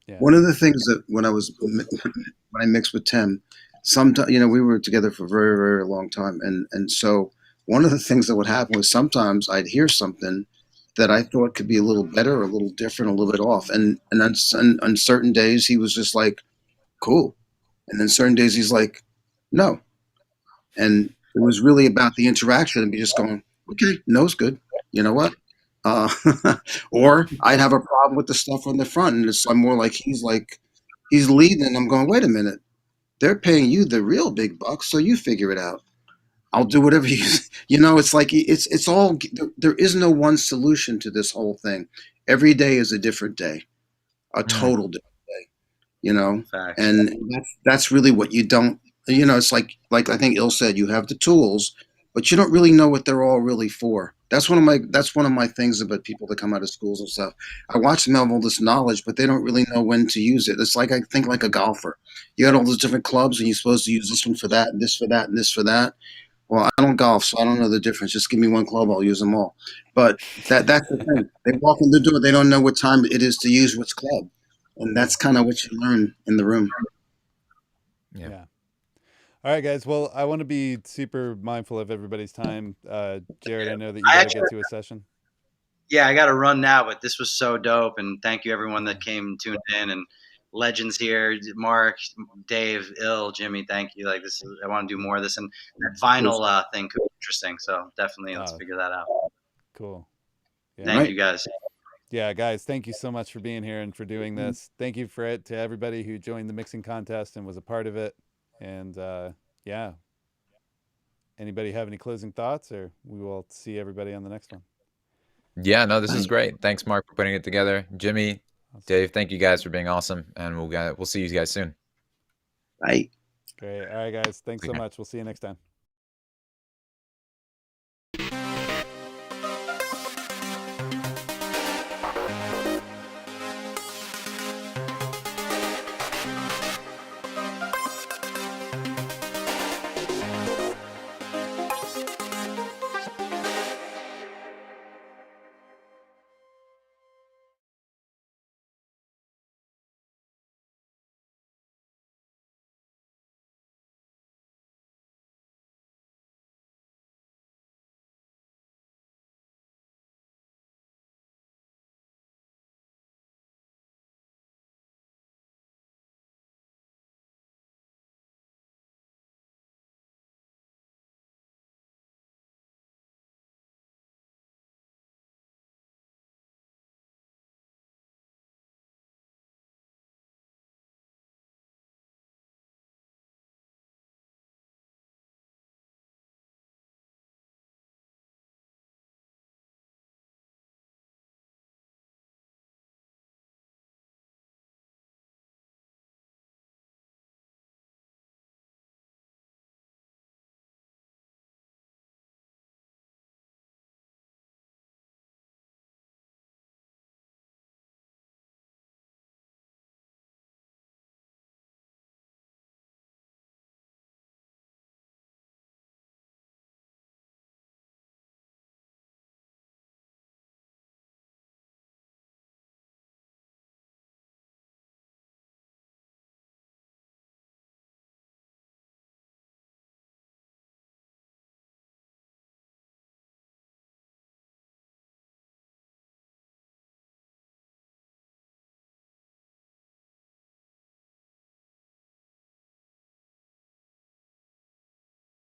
Yeah. One of the things that when I mixed with Tim, sometimes we were together for a very very long time, and so one of the things that would happen was sometimes I'd hear something that I thought could be a little better, or a little different, a little bit off, and on certain days he was just like cool, and then certain days he's like no, and it was really about the interaction and be just going okay, no's good, you know what. Uh, or I'd have a problem with the stuff on the front, and I'm more like he's leading, and I'm going, wait a minute, they're paying you the real big bucks, so you figure it out. I'll do whatever you, it's like it's all there is no one solution to this whole thing. Every day is a different day, a Mm. total different day, you know, Facts. and that's really what you don't, it's like I think Ill said, you have the tools, but you don't really know what they're all really for. That's one of my things about people that come out of schools and stuff. I watch them have all this knowledge, but they don't really know when to use it. It's like, I think, like a golfer. You got all those different clubs, and you're supposed to use this one for that, and this for that, and this for that. Well, I don't golf, so I don't know the difference. Just give me one club, I'll use them all. But that's the thing. They walk in the door, they don't know what time it is to use which club, and Yeah. that's kind of what you learn in the room. Yeah. Yeah. All right, guys. Well, I want to be super mindful of everybody's time. Jared, I know that you I got to actually, get to a session. yeah, I got to run now, but this was so dope, and thank you everyone that came and tuned in and legends here, Mark, Dave, Ill, Jimmy, thank you. Like this, I want to do more of this, and that vinyl thing could be interesting. So definitely, let's Oh, figure that out. cool. All Yeah. Thank right. you guys. Yeah, guys, thank you so much for being here and for doing this. Thank you for it to everybody who joined the mixing contest and was a part of it. And yeah, anybody have any closing thoughts, or we will see everybody on the next one? Yeah, no, this is Bye. great. Thanks, Mark, for putting it together. Jimmy, Awesome. Dave, thank you guys for being awesome, and we'll see you guys soon. Bye. Great. All right, guys. Thanks so Okay. much. We'll see you next time.